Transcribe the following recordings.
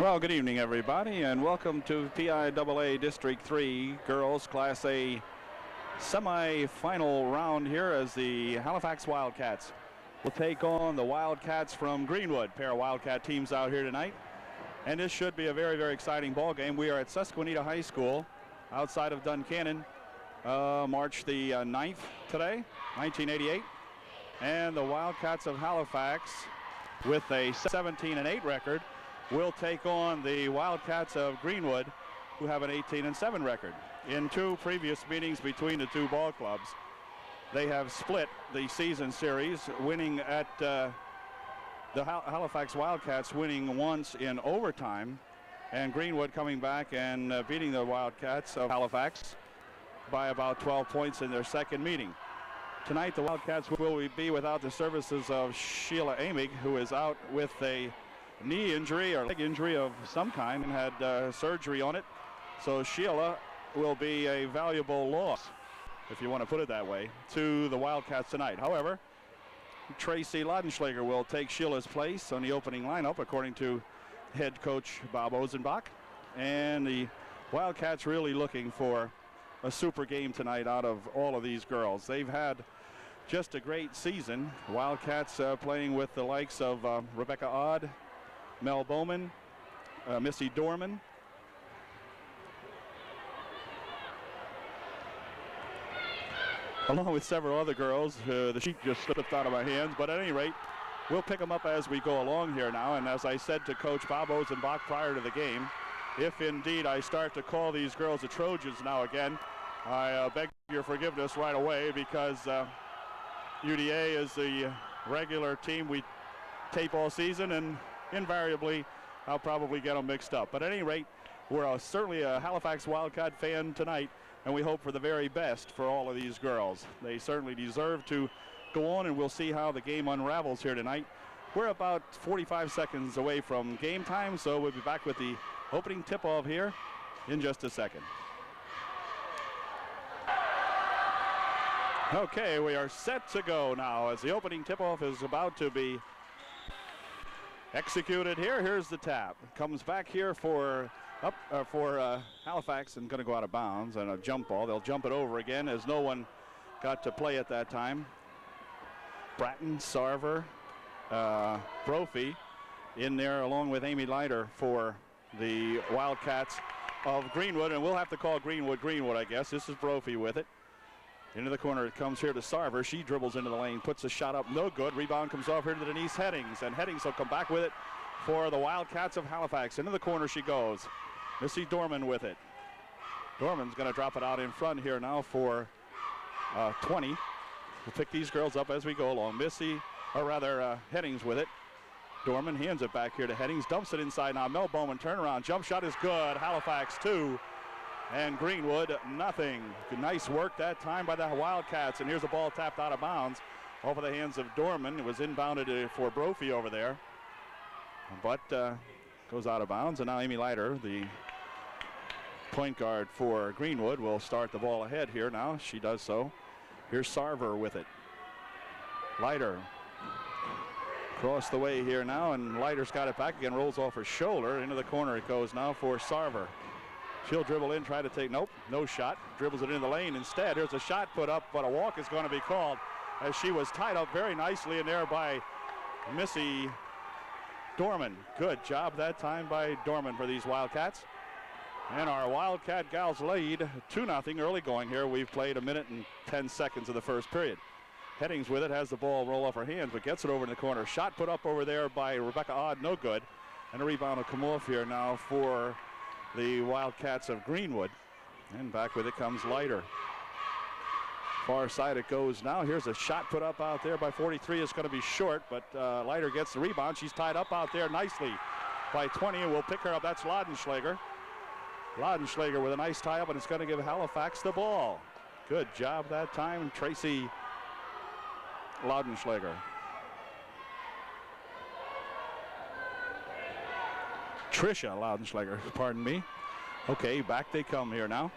Well, good evening, everybody, and welcome to PIAA District 3 Girls Class A semi-final round here as the Halifax Wildcats will take on the Wildcats from Greenwood. Pair of Wildcat teams out here tonight, and this should be a very, very exciting ball game. We are at Susquehanna High School outside of Duncannon, March the 9th today, 1988, and the Wildcats of Halifax with a 17-8 record will take on the Wildcats of Greenwood, who have an 18-7 record. In two previous meetings between the two ball clubs, they have split the season series, winning at the Halifax Wildcats winning once in overtime, and Greenwood coming back and beating the Wildcats of Halifax by about 12 points in their second meeting. Tonight, the Wildcats will be without the services of Sheila Amig, who is out with a knee injury or leg injury of some kind and had surgery on it. So Sheila will be a valuable loss, if you want to put it that way, to the Wildcats tonight. However, Tracy Laudenschlager will take Sheila's place on the opening lineup, according to head coach Bob Ozenbach. And the Wildcats really looking for a super game tonight out of all of these girls. They've had just a great season. Wildcats playing with the likes of Rebecca Odd, Mel Bowman, Missy Dorman, along with several other girls. The sheet just slipped out of my hands, but at any rate, we'll pick them up as we go along here now. And as I said to Coach Bob Ozenbach prior to the game, if indeed I start to call these girls the Trojans now again, I beg your forgiveness right away, because UDA is the regular team we tape all season, and invariably I'll probably get them mixed up. But at any rate, we're certainly a Halifax Wildcat fan tonight, and we hope for the very best for all of these girls. They certainly deserve to go on, and we'll see how the game unravels here tonight. We're about 45 seconds away from game time, so we'll be back with the opening tip-off here in just a second. Okay, we are set to go now as the opening tip-off is about to be executed here. Here's the tap. Comes back here for Halifax, and going to go out of bounds, and a jump ball. They'll jump it over again as no one got to play at that time. Bratton, Sarver, Brophy in there along with Amy Leiter for the Wildcats of Greenwood, and we'll have to call Greenwood, I guess. This is Brophy with it. Into the corner it comes here to Sarver. She dribbles into the lane, puts a shot up, no good. Rebound comes off here to Denise Headings, and Headings will come back with it for the Wildcats of Halifax. Into the corner she goes. Missy Dorman with it. Dorman's going to drop it out in front here now for 20. We'll pick these girls up as we go along. Headings with it. Dorman hands it back here to Headings, dumps it inside now. Mel Bowman turnaround, jump shot is good. Halifax 2. And Greenwood, nothing. Nice work that time by the Wildcats. And here's the ball tapped out of bounds off of the hands of Dorman. It was inbounded for Brophy over there. But goes out of bounds. And now Amy Leiter, the point guard for Greenwood, will start the ball ahead here now. She does so. Here's Sarver with it. Leiter across the way here now. And Leiter's got it back again, rolls off her shoulder. Into the corner it goes now for Sarver. She'll dribble in, try to take, nope, no shot. Dribbles it into the lane instead. There's a shot put up, but a walk is going to be called as she was tied up very nicely in there by Missy Dorman. Good job that time by Dorman for these Wildcats. And our Wildcat gals lead 2-0 early going here. We've played 1 minute and 10 seconds of the first period. Headings with it, has the ball roll off her hands, but gets it over in the corner. Shot put up over there by Rebecca Odd, no good. And a rebound will come off here now for the Wildcats of Greenwood. And back with it comes Leiter. Far side it goes now. Here's a shot put up out there by 43. It's going to be short, but Leiter gets the rebound. She's tied up out there nicely by 20, and we'll pick her up. That's Laudenschlager. Laudenschlager with a nice tie up, and it's going to give Halifax the ball. Good job that time, Tracy Laudenschlager. Tricia Laudenschlager, pardon me. Okay, back they come here now.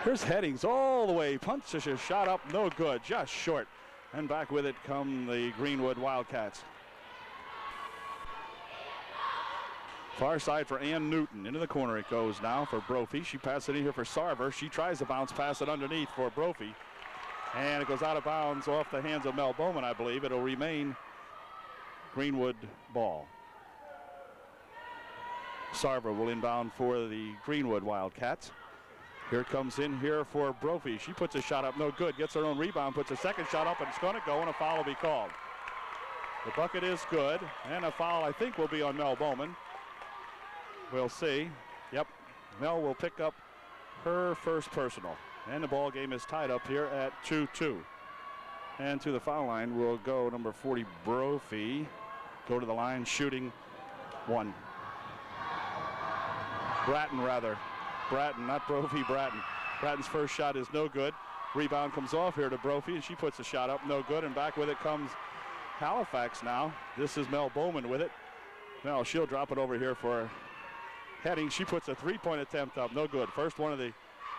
Here's Headings all the way, punches a shot up, no good, just short. And back with it come the Greenwood Wildcats. Far side for Ann Newton. Into the corner it goes now for Brophy. She passes it in here for Sarver. She tries to bounce pass it underneath for Brophy. And it goes out of bounds off the hands of Mel Bowman, I believe. It'll remain Greenwood ball. Sarver will inbound for the Greenwood Wildcats. Here it comes in here for Brophy. She puts a shot up, no good. Gets her own rebound, puts a second shot up, and it's going to go, and a foul will be called. The bucket is good, and a foul, I think, will be on Mel Bowman. We'll see. Yep, Mel will pick up her first personal. And the ball game is tied up here at 2-2. And to the foul line will go number 40, Brophy. Go to the line, shooting one. Bratton, rather. Bratton, not Brophy, Bratton. Bratton's first shot is no good. Rebound comes off here to Brophy, and she puts a shot up, no good. And back with it comes Halifax now. This is Mel Bowman with it. Mel, she'll drop it over here for Heading. She puts a three-point attempt up, no good. First one of the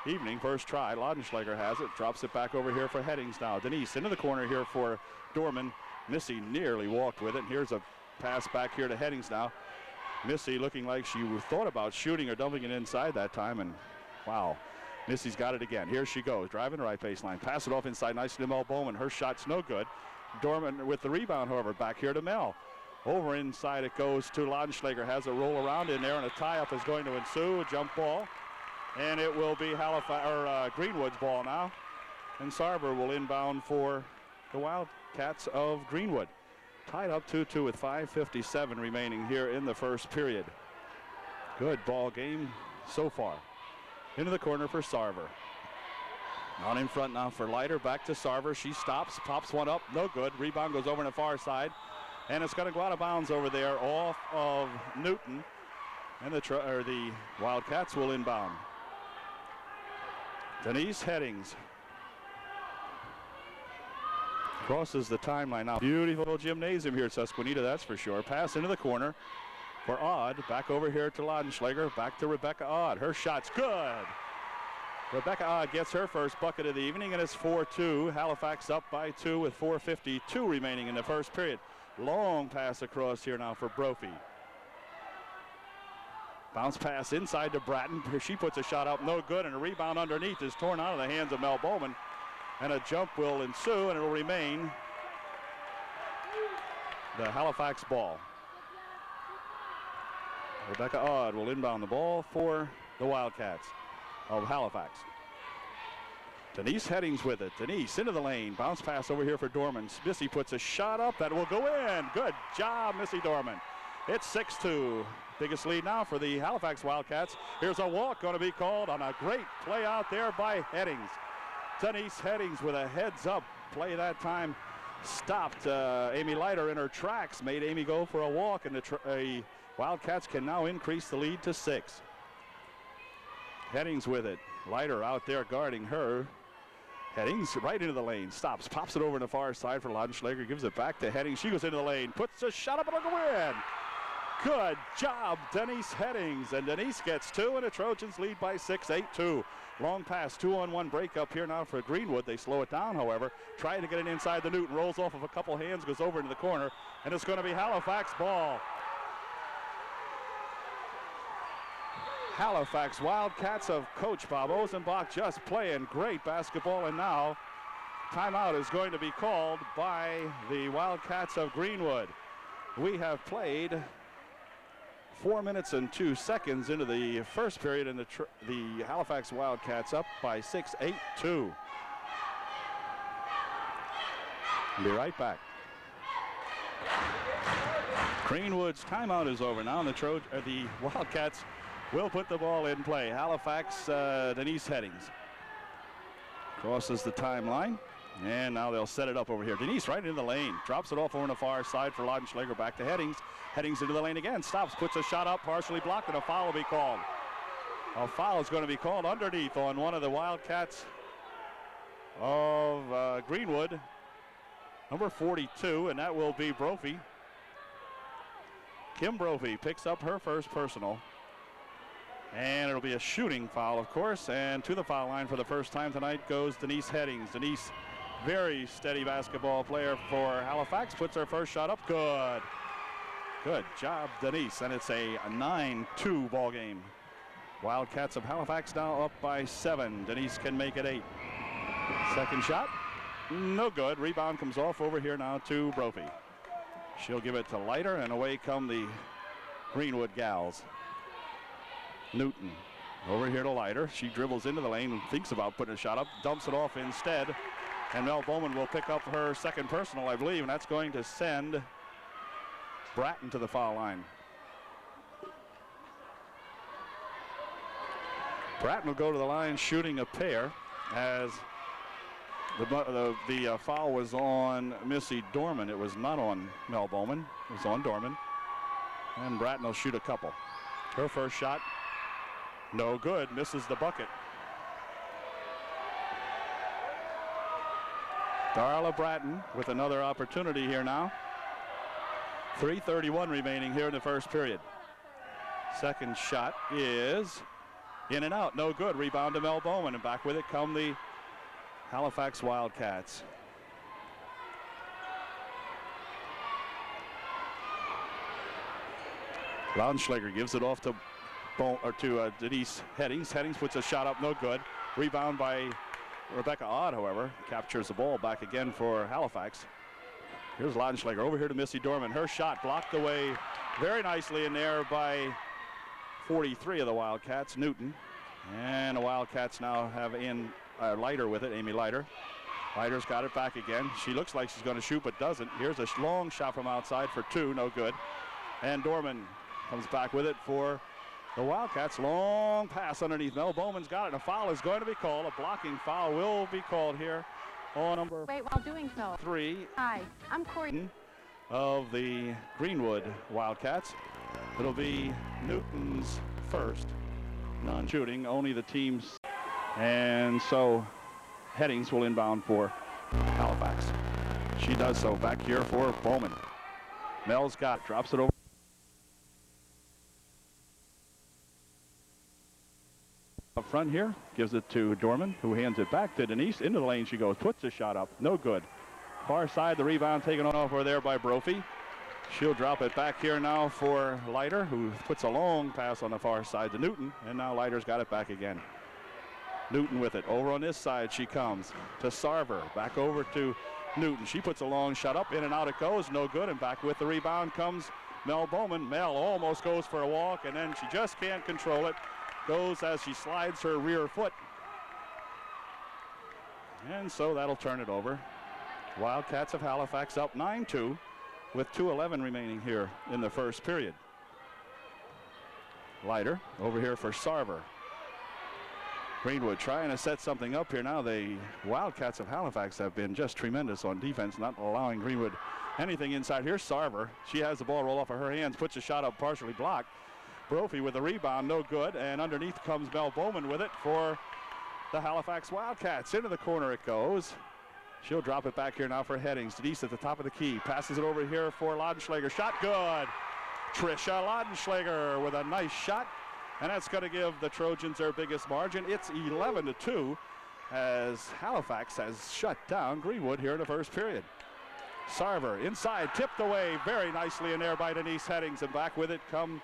evening, first try. Laudenschlager has it, drops it back over here for Headings now. Denise into the corner here for Dorman. Missy nearly walked with it. And here's a pass back here to Headings now. Missy looking like she thought about shooting or dumping it inside that time, and wow, Missy's got it again. Here she goes, driving the right baseline. Pass it off inside nicely to Mel Bowman. Her shot's no good. Dorman with the rebound, however, back here to Mel. Over inside it goes to Laudenschlager. Has a roll around in there, and a tie-up is going to ensue. A jump ball, and it will be Greenwood's ball now. And Sarver will inbound for the Wildcats of Greenwood. Tied up 2-2 with 5:57 remaining here in the first period. Good ball game so far. Into the corner for Sarver. On in front now for Leiter. Back to Sarver. She stops, pops one up, no good. Rebound goes over on the far side. And it's going to go out of bounds over there off of Newton. And the Wildcats will inbound. Denise Headings crosses the timeline now. Beautiful gymnasium here at Susquehanna, that's for sure. Pass into the corner for Odd. Back over here to Laudenschlager. Back to Rebecca Odd. Her shot's good. Rebecca Odd gets her first bucket of the evening, and it's 4-2. Halifax up by 2 with 4:52 remaining in the first period. Long pass across here now for Brophy. Bounce pass inside to Bratton. She puts a shot up, no good, and a rebound underneath is torn out of the hands of Mel Bowman. And a jump will ensue, and it will remain the Halifax ball. Rebecca Odd will inbound the ball for the Wildcats of Halifax. Denise Headings with it. Denise into the lane. Bounce pass over here for Dorman. Missy puts a shot up that will go in. Good job, Missy Dorman. It's 6-2. Biggest lead now for the Halifax Wildcats. Here's a walk going to be called on a great play out there by Headings. Denise Headings with a heads-up play that time. Stopped Amy Leiter in her tracks. Made Amy go for a walk, and the Wildcats can now increase the lead to 6. Headings with it. Leiter out there guarding her. Headings right into the lane. Stops. Pops it over to the far side for Laudenschlager. Gives it back to Headings. She goes into the lane. Puts a shot up and it'll go in. Good job, Denise Headings. And Denise gets 2, and the Trojans lead by 6, 8-2. Long pass, 2-on-1 break up here now for Greenwood. They slow it down, however. Trying to get it inside the Newton. Rolls off of a couple hands, goes over into the corner. And it's going to be Halifax ball. Halifax Wildcats of Coach Bob Ozenbach just playing great basketball, and now timeout is going to be called by the Wildcats of Greenwood. We have played 4 minutes and 2 seconds into the first period, and the Halifax Wildcats up by 6, 8-2. Be right back. Greenwood's timeout is over now, and the Wildcats will put the ball in play. Halifax, Denise Headings crosses the timeline, and now they'll set it up over here. Denise right into the lane, drops it off over on the far side for Laudenschlager. Back to Headings. Headings into the lane again, stops, puts a shot up, partially blocked, and a foul will be called. A foul is going to be called underneath on one of the Wildcats of Greenwood, number 42, and that will be Brophy. Kim Brophy picks up her first personal. And it'll be a shooting foul, of course. And to the foul line for the first time tonight goes Denise Headings. Denise, very steady basketball player for Halifax, puts her first shot up. Good. Good job, Denise, and it's a 9-2 ball game. Wildcats of Halifax now up by 7. Denise can make it 8. Second shot, no good. Rebound comes off over here now to Brophy. She'll give it to Leiter, and away come the Greenwood gals. Newton over here to Leiter. She dribbles into the lane and thinks about putting a shot up, dumps it off instead, and Mel Bowman will pick up her second personal, I believe, and that's going to send Bratton to the foul line. Bratton will go to the line shooting a pair as the foul was on Missy Dorman. It was not on Mel Bowman. It was on Dorman. And Bratton will shoot a couple. Her first shot, no good, misses the bucket. Darla Bratton with another opportunity here now. 3:31 remaining here in the first period. Second shot is in and out, no good. Rebound to Mel Bowman, and back with it come the Halifax Wildcats. Ladenschlager gives it off to Denise Headings. Headings puts a shot up, no good. Rebound by Rebecca Odd, however, captures the ball back again for Halifax. Here's Ladenschlager over here to Missy Dorman. Her shot blocked away very nicely in there by 43 of the Wildcats, Newton. And the Wildcats now have in Leiter with it, Amy Leiter. Leiter's got it back again. She looks like she's going to shoot but doesn't. Here's a long shot from outside for 2, no good. And Dorman comes back with it for the Wildcats. Long pass underneath. Mel Bowman's got it. A foul is going to be called. A blocking foul will be called here on number while doing so. 3. Hi, I'm Corey. Of the Greenwood Wildcats. It'll be Newton's first non-shooting, only the teams. And so Headings will inbound for Halifax. She does so back here for Bowman. Mel's got, drops it over. Up front here, gives it to Dorman, who hands it back to Denise. Into the lane she goes, puts a shot up, no good. Far side, the rebound taken off over there by Brophy. She'll drop it back here now for Leiter, who puts a long pass on the far side to Newton, and now Leiter's got it back again. Newton with it. Over on this side she comes to Sarver. Back over to Newton. She puts a long shot up, in and out it goes, no good, and back with the rebound comes Mel Bowman. Mel almost goes for a walk, and then she just can't control it. Goes as she slides her rear foot. And so that'll turn it over. Wildcats of Halifax up 9-2 with 2:11 remaining here in the first period. Leiter over here for Sarver. Greenwood trying to set something up here now. The Wildcats of Halifax have been just tremendous on defense, not allowing Greenwood anything inside. Here's Sarver. She has the ball roll off of her hands, puts a shot up, partially blocked. Brophy with the rebound, no good, and underneath comes Mel Bowman with it for the Halifax Wildcats. Into the corner it goes. She'll drop it back here now for Headings. Denise at the top of the key, passes it over here for Ladenschlager. Shot good. Trisha Ladenschlager with a nice shot, and that's going to give the Trojans their biggest margin. It's 11-2 as Halifax has shut down Greenwood here in the first period. Sarver inside, tipped away very nicely in there by Denise Headings, and back with it come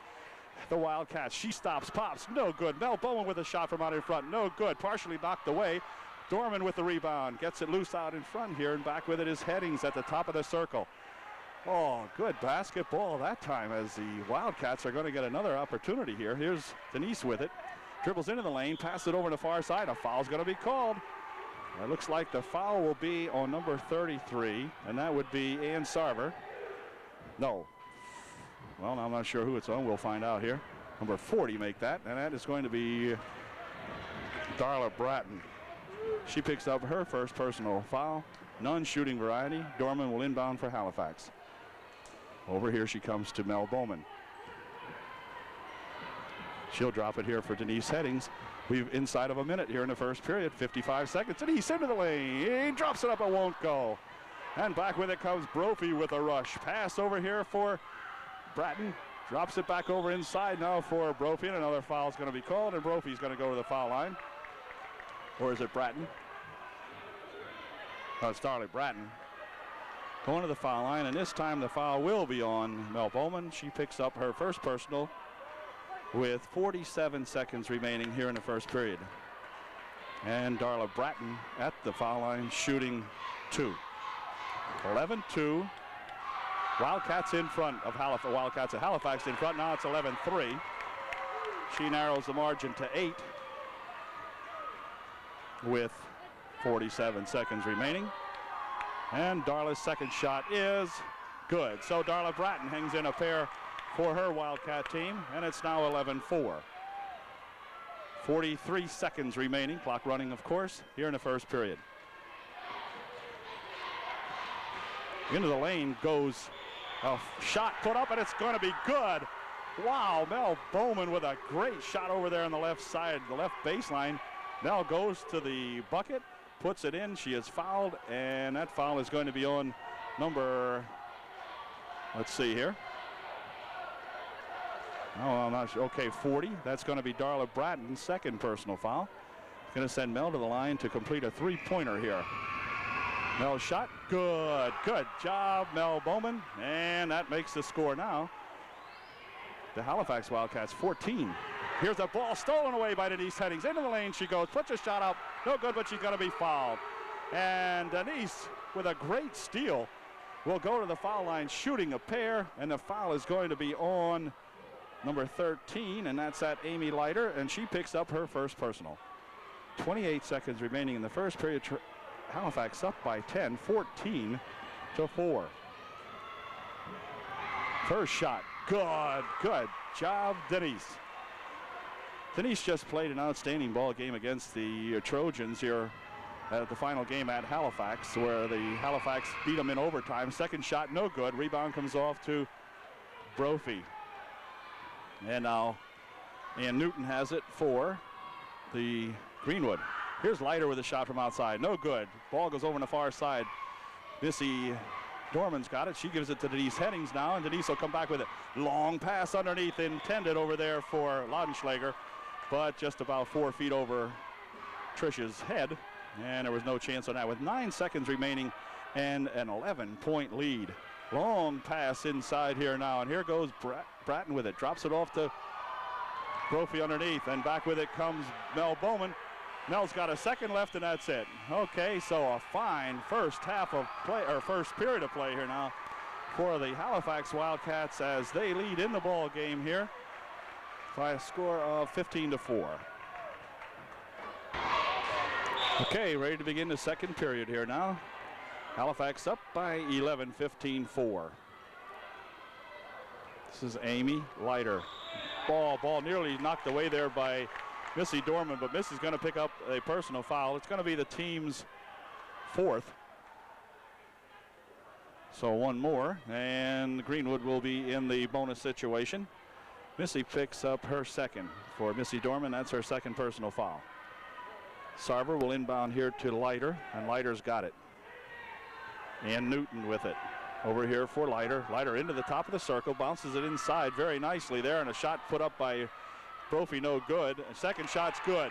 the Wildcats. She stops, pops, no good. Mel Bowman with a shot from out in front, no good. Partially knocked away. Dorman with the rebound, gets it loose out in front here, and back with it is Headings at the top of the circle. Oh, good basketball that time as the Wildcats are going to get another opportunity here. Here's Denise with it. Dribbles into the lane, passes it over to the far side. A foul's going to be called. It looks like the foul will be on number 33, and that would be Ann Sarver. No. Well, I'm not sure who it's on. We'll find out here. Number 40 make that, and that is going to be Darla Bratton. She picks up her first personal foul. Non-shooting variety. Dorman will inbound for Halifax. Over here she comes to Mel Bowman. She'll drop it here for Denise Headings. We've inside of a minute here in the first period. 55 seconds. Denise into the lane. He drops it up. It won't go. And back with it comes Brophy with a rush. Pass over here for Bratton. Drops it back over inside now for Brophy. And another foul is going to be called. And Brophy's going to go to the foul line. Or is it Bratton? Oh, it's Darla Bratton. going to the foul line, and this time the foul will be on Mel Bowman. She picks up her first personal with 47 seconds remaining here in the first period. And Darla Bratton at the foul line shooting 2. 11-2. Wildcats in front of Halifax. Wildcats at Halifax in front. Now it's 11-3. She narrows the margin to 8 with 47 seconds remaining. And Darla's second shot is good. So Darla Bratton hangs in a pair for her Wildcat team, and it's now 11-4. 43 seconds remaining, clock running, of course, here in the first period. Into the lane goes a shot put up, and it's going to be good. Wow, Mel Bowman with a great shot over there on the left side, the left baseline. Mel goes to the bucket, puts it in. She is fouled, and that foul is going to be on number, let's see here. Oh, I'm not sure. Okay, 40. That's going to be Darla Bratton's second personal foul. Going to send Mel to the line to complete a three-pointer here. Mel's shot, good. Good job, Mel Bowman. And that makes the score now. The Halifax Wildcats 14. Here's a ball stolen away by Denise Headings. Into the lane she goes, puts a shot up. No good, but she's going to be fouled. And Denise, with a great steal, will go to the foul line shooting a pair. And the foul is going to be on number 13, and that's at Amy Leiter, and she picks up her first personal. 28 seconds remaining in the first period. Halifax up by 10, 14-4. First shot, good. Good job, Denise. Denise just played an outstanding ball game against the Trojans here at the final game at Halifax, where the Halifax beat them in overtime. Second shot, no good. Rebound comes off to Brophy. And now Ann Newton has it for the Greenwood. Here's Leiter with a shot from outside. No good. Ball goes over on the far side. Missy Dorman's got it. She gives it to Denise Headings now, and Denise will come back with it. Long pass underneath intended over there for Laudenschlager, but just about 4 feet over Trish's head, and there was no chance on that. With 9 seconds remaining and an 11-point lead. Long pass inside here now, and here goes Bratton with it. Drops it off to Brophy underneath, and back with it comes Mel Bowman. Mel's got a second left, and that's it. Okay, so a fine first half of play, or first period of play here now for the Halifax Wildcats as they lead in the ball game here by a score of 15-4. Okay, ready to begin the second period here now. Halifax up by 11, 15-4. This is Amy Leiter. Ball nearly knocked away there by Missy Dorman, but Missy's going to pick up a personal foul. It's going to be the team's fourth. So one more, and Greenwood will be in the bonus situation. Missy picks up her second. For Missy Dorman, that's her second personal foul. Sarver will inbound here to Leiter, and Leiter's got it. And Newton with it. Over here for Leiter. Leiter into the top of the circle, bounces it inside very nicely there, and a shot put up by Brophy, no good. A second shot's good.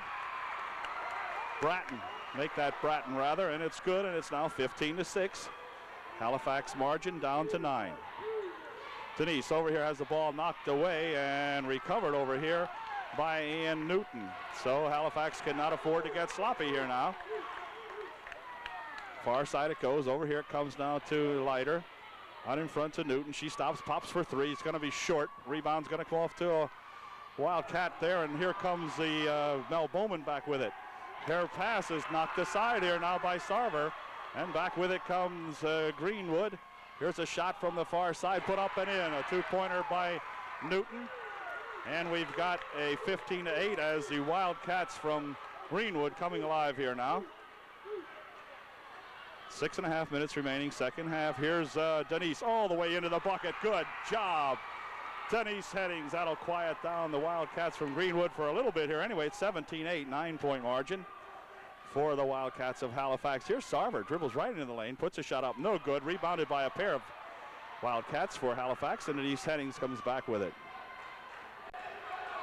Bratton, make that Bratton rather, and it's good, and it's now 15-6. Halifax margin down to 9. Denise over here has the ball knocked away and recovered over here by Ann Newton. So Halifax cannot afford to get sloppy here now. Far side it goes. Over here it comes now to Leiter. Out in front to Newton. She stops, pops for three. It's going to be short. Rebound's going to go off to a Wildcat there, and here comes the Mel Bowman back with it. Her pass is knocked aside here now by Sarver, and back with it comes Greenwood. Here's a shot from the far side, put up and in. A two-pointer by Newton, and we've got a 15-8 as the Wildcats from Greenwood coming alive here now. 6.5 minutes remaining, second half. Here's Denise all the way into the bucket. Good job, Denise Headings. That'll quiet down the Wildcats from Greenwood for a little bit here. Anyway, it's 17-8, 9-point margin for the Wildcats of Halifax. Here's Sarver, dribbles right into the lane, puts a shot up, no good. Rebounded by a pair of Wildcats for Halifax, and Denise Headings comes back with it.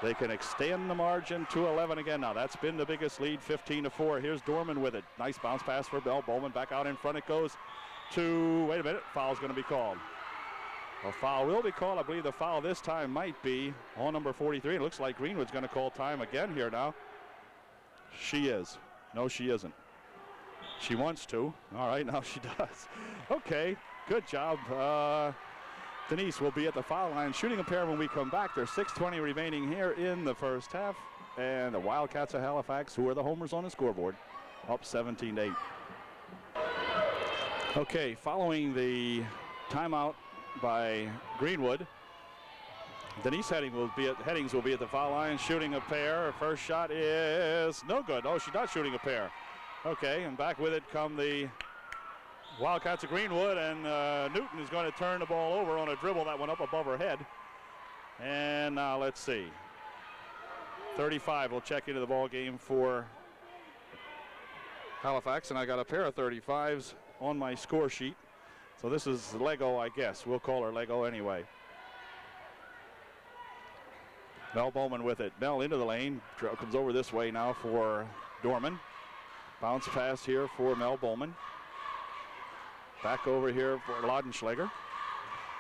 They can extend the margin to 11 again now. That's been the biggest lead, 15-4. Here's Dorman with it. Nice bounce pass for Mel Bowman. Back out in front it goes to, wait a minute, foul's going to be called. A foul will be called. I believe the foul this time might be on number 43. It looks like Greenwood's going to call time again here now. She is. No, she isn't. She wants to. All right, now she does. Okay, good job. Denise will be at the foul line shooting a pair when we come back. There's 6:20 remaining here in the first half. And the Wildcats of Halifax, who are the homers on the scoreboard, up 17-8. Okay, following the timeout by Greenwood, Denise Headings will be at the foul line shooting a pair. Her first shot is no good. Oh, she's not shooting a pair. Okay, and back with it come the Wildcats of Greenwood, and Newton is going to turn the ball over on a dribble that went up above her head. And now let's see. 35 will check into the ball game for Halifax, and I got a pair of 35s on my score sheet. So this is Lego, I guess. We'll call her Lego anyway. Mel Bowman with it. Mel into the lane. Comes over this way now for Dorman. Bounce pass here for Mel Bowman. Back over here for Laudenschlager.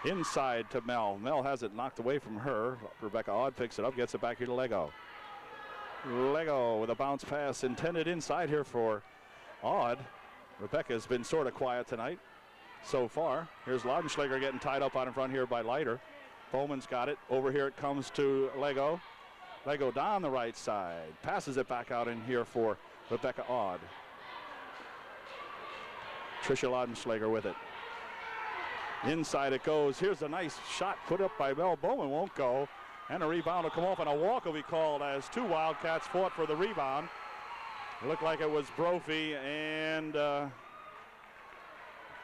Inside to Mel. Mel has it knocked away from her. Rebecca Odd picks it up, gets it back here to Lego. Lego with a bounce pass intended inside here for Odd. Rebecca's been sort of quiet tonight so far. Here's Laudenschlager getting tied up out in front here by Leiter. Bowman's got it. Over here it comes to Lego. Lego down the right side. Passes it back out in here for Rebecca Odd. Tricia Laudenschlager with it. Inside it goes. Here's a nice shot put up by Mel Bowman. Won't go. And a rebound will come off, and a walk will be called as two Wildcats fought for the rebound. It looked like it was Brophy and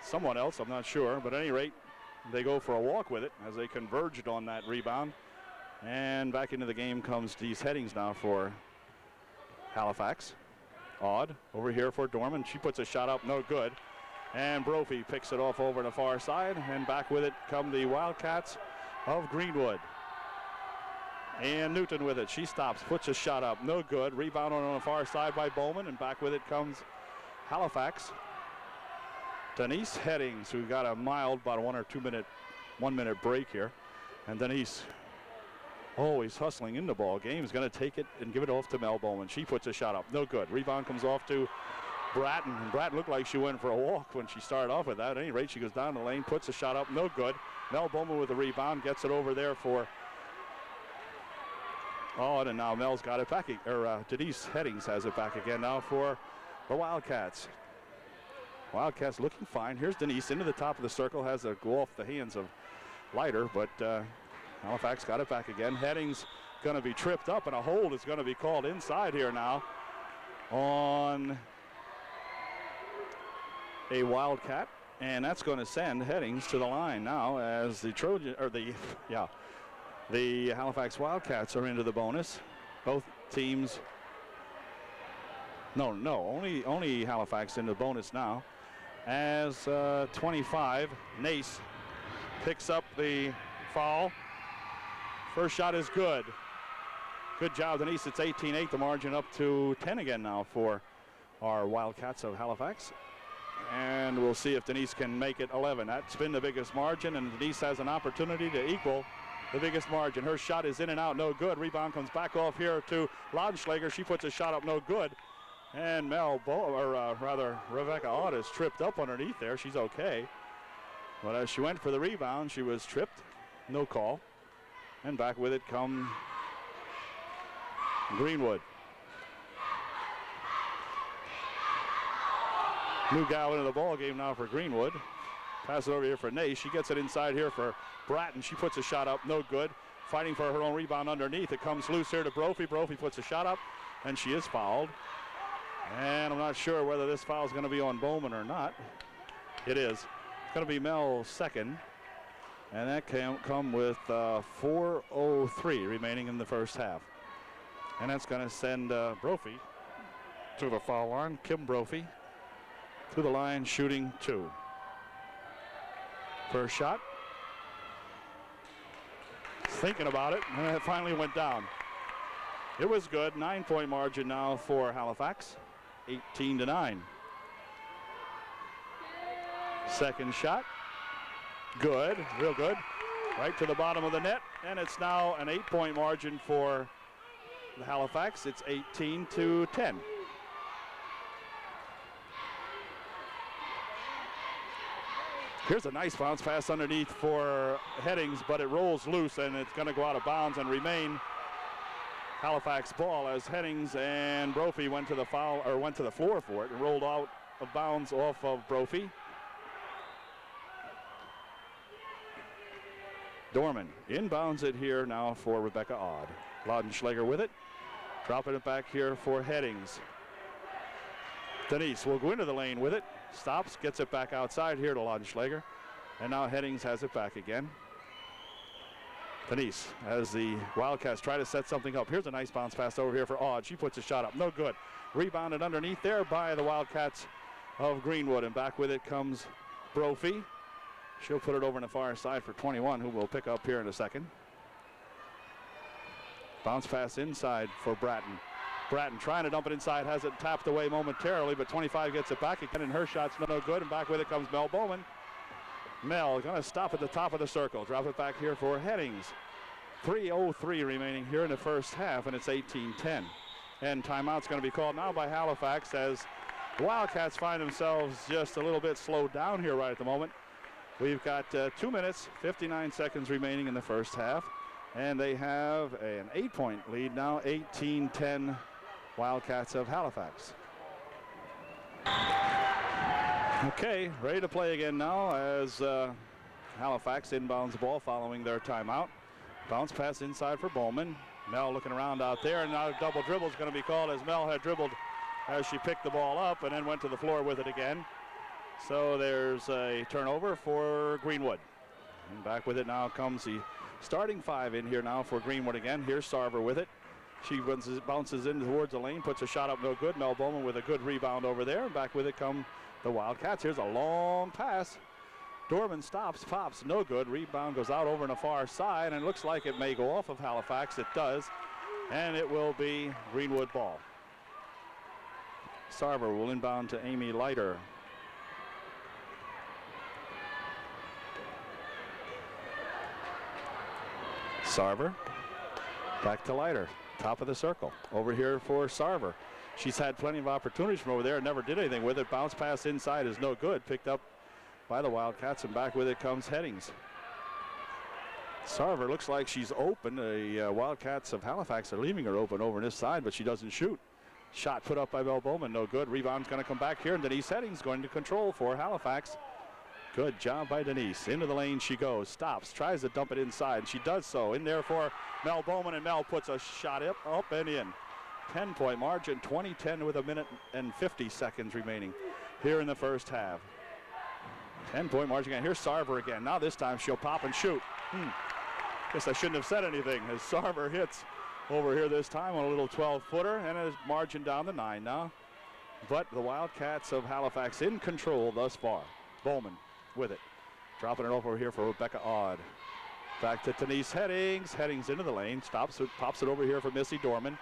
someone else, I'm not sure. But at any rate, they go for a walk with it as they converged on that rebound. And back into the game comes Denise Headings now for Halifax. Odd over here for Dorman. She puts a shot up, no good. And Brophy picks it off over the far side. And back with it come the Wildcats of Greenwood. And Newton with it. She stops, puts a shot up, no good. Rebound on the far side by Bowman, and back with it comes Halifax. Denise Headings, who got a mild, about a 1 minute break here. And Denise, always hustling in the ball game, is going to take it and give it off to Mel Bowman. She puts a shot up, no good. Rebound comes off to Bratton, and Bratton looked like she went for a walk when she started off with that. At any rate, she goes down the lane, puts a shot up, no good. Mel Bowman with the rebound, gets it over there for Odd, and now Mel's got it back, Denise Headings has it back again now for the Wildcats. Wildcats looking fine. Here's Denise into the top of the circle, has to go off the hands of Leiter, but Halifax got it back again. Headings going to be tripped up, and a hold is going to be called inside here now on a Wildcat, and that's going to send Headings to the line now as the the Halifax Wildcats are into the bonus. Both teams, only Halifax in the bonus now. As 25, Nace picks up the foul. First shot is good. Good job, Denise. It's 18-8, the margin up to 10 again now for our Wildcats of Halifax. And we'll see if Denise can make it 11. That's been the biggest margin, and Denise has an opportunity to equal the biggest margin. Her shot is in and out, no good. Rebound comes back off here to Laudenschlager. She puts a shot up, no good. And Rebecca Odd is tripped up underneath there. She's okay. But as she went for the rebound, she was tripped. No call. And back with it come Greenwood. New gal into the ball game now for Greenwood. Pass it over here for Nace. She gets it inside here for Bratton. She puts a shot up, no good. Fighting for her own rebound underneath. It comes loose here to Brophy. Brophy puts a shot up, and she is fouled. And I'm not sure whether this foul is going to be on Bowman or not. It is. It's going to be Mel's second. And that can come with 4:03 remaining in the first half. And that's going to send Brophy to the foul line. Kim Brophy to the line shooting 2. First shot. Thinking about it, and it finally went down. It was good. 9-point margin now for Halifax. 18-9. Second shot. Good, real good. Right to the bottom of the net, and it's now an 8-point margin for the Halifax. It's 18-10. Here's a nice bounce pass underneath for Headings, but it rolls loose and it's going to go out of bounds and remain Halifax ball as Headings and Brophy went to the floor for it and rolled out of bounds off of Brophy. Dorman inbounds it here now for Rebecca Odd. Laudenschlager with it, dropping it back here for Headings. Denise will go into the lane with it, stops, gets it back outside here to Laudenschlager, and now Headings has it back again. Denise, as the Wildcats try to set something up. Here's a nice bounce pass over here for Odd. She puts a shot up, no good. Rebounded underneath there by the Wildcats of Greenwood, and back with it comes Brophy. She'll put it over on the far side for 21, who will pick up here in a second. Bounce pass inside for Bratton. Bratton trying to dump it inside, has it tapped away momentarily, but 25 gets it back again, and her shot's no good, and back with it comes Mel Bowman. Mel gonna stop at the top of the circle, drop it back here for Headings. 3:03 remaining here in the first half, and it's 18-10. And timeout's gonna be called now by Halifax as the Wildcats find themselves just a little bit slowed down here right at the moment. We've got 2 minutes, 59 seconds remaining in the first half, and they have an 8-point lead now, 18-10 Wildcats of Halifax. Okay, ready to play again now as Halifax inbounds the ball following their timeout. Bounce pass inside for Bowman. Mel looking around out there, and now a double dribble is going to be called as Mel had dribbled as she picked the ball up and then went to the floor with it again. So there's a turnover for Greenwood. And back with it now comes the starting five in here now for Greenwood again. Here's Sarver with it. She bounces in towards the lane, puts a shot up, no good. Mel Bowman with a good rebound over there. And back with it come the Wildcats. Here's a long pass. Dorman stops, pops, no good. Rebound goes out over on the far side, and it looks like it may go off of Halifax. It does, and it will be Greenwood ball. Sarver will inbound to Amy Leiter. Sarver, back to Leiter, top of the circle. Over here for Sarver. She's had plenty of opportunities from over there and never did anything with it. Bounce pass inside is no good. Picked up by the Wildcats, and back with it comes Headings. Sarver looks like she's open. The Wildcats of Halifax are leaving her open over this side, but she doesn't shoot. Shot put up by Mel Bowman, no good. Rebound's going to come back here, and Denise Headings going to control for Halifax. Good job by Denise. Into the lane she goes, stops, tries to dump it inside, and she does so. In there for Mel Bowman, and Mel puts a shot up and in. 10-point margin, 20-10 with a minute and 50 seconds remaining here in the first half. 10-point margin again. Here's Sarver again. Now this time she'll pop and shoot. Guess I shouldn't have said anything as Sarver hits over here this time on a little 12-footer, and is margin down to 9 now. But the Wildcats of Halifax in control thus far. Bowman with it. Dropping it over here for Rebecca Odd. Back to Denise Headings. Headings into the lane. Stops it, pops it over here for Missy Dorman.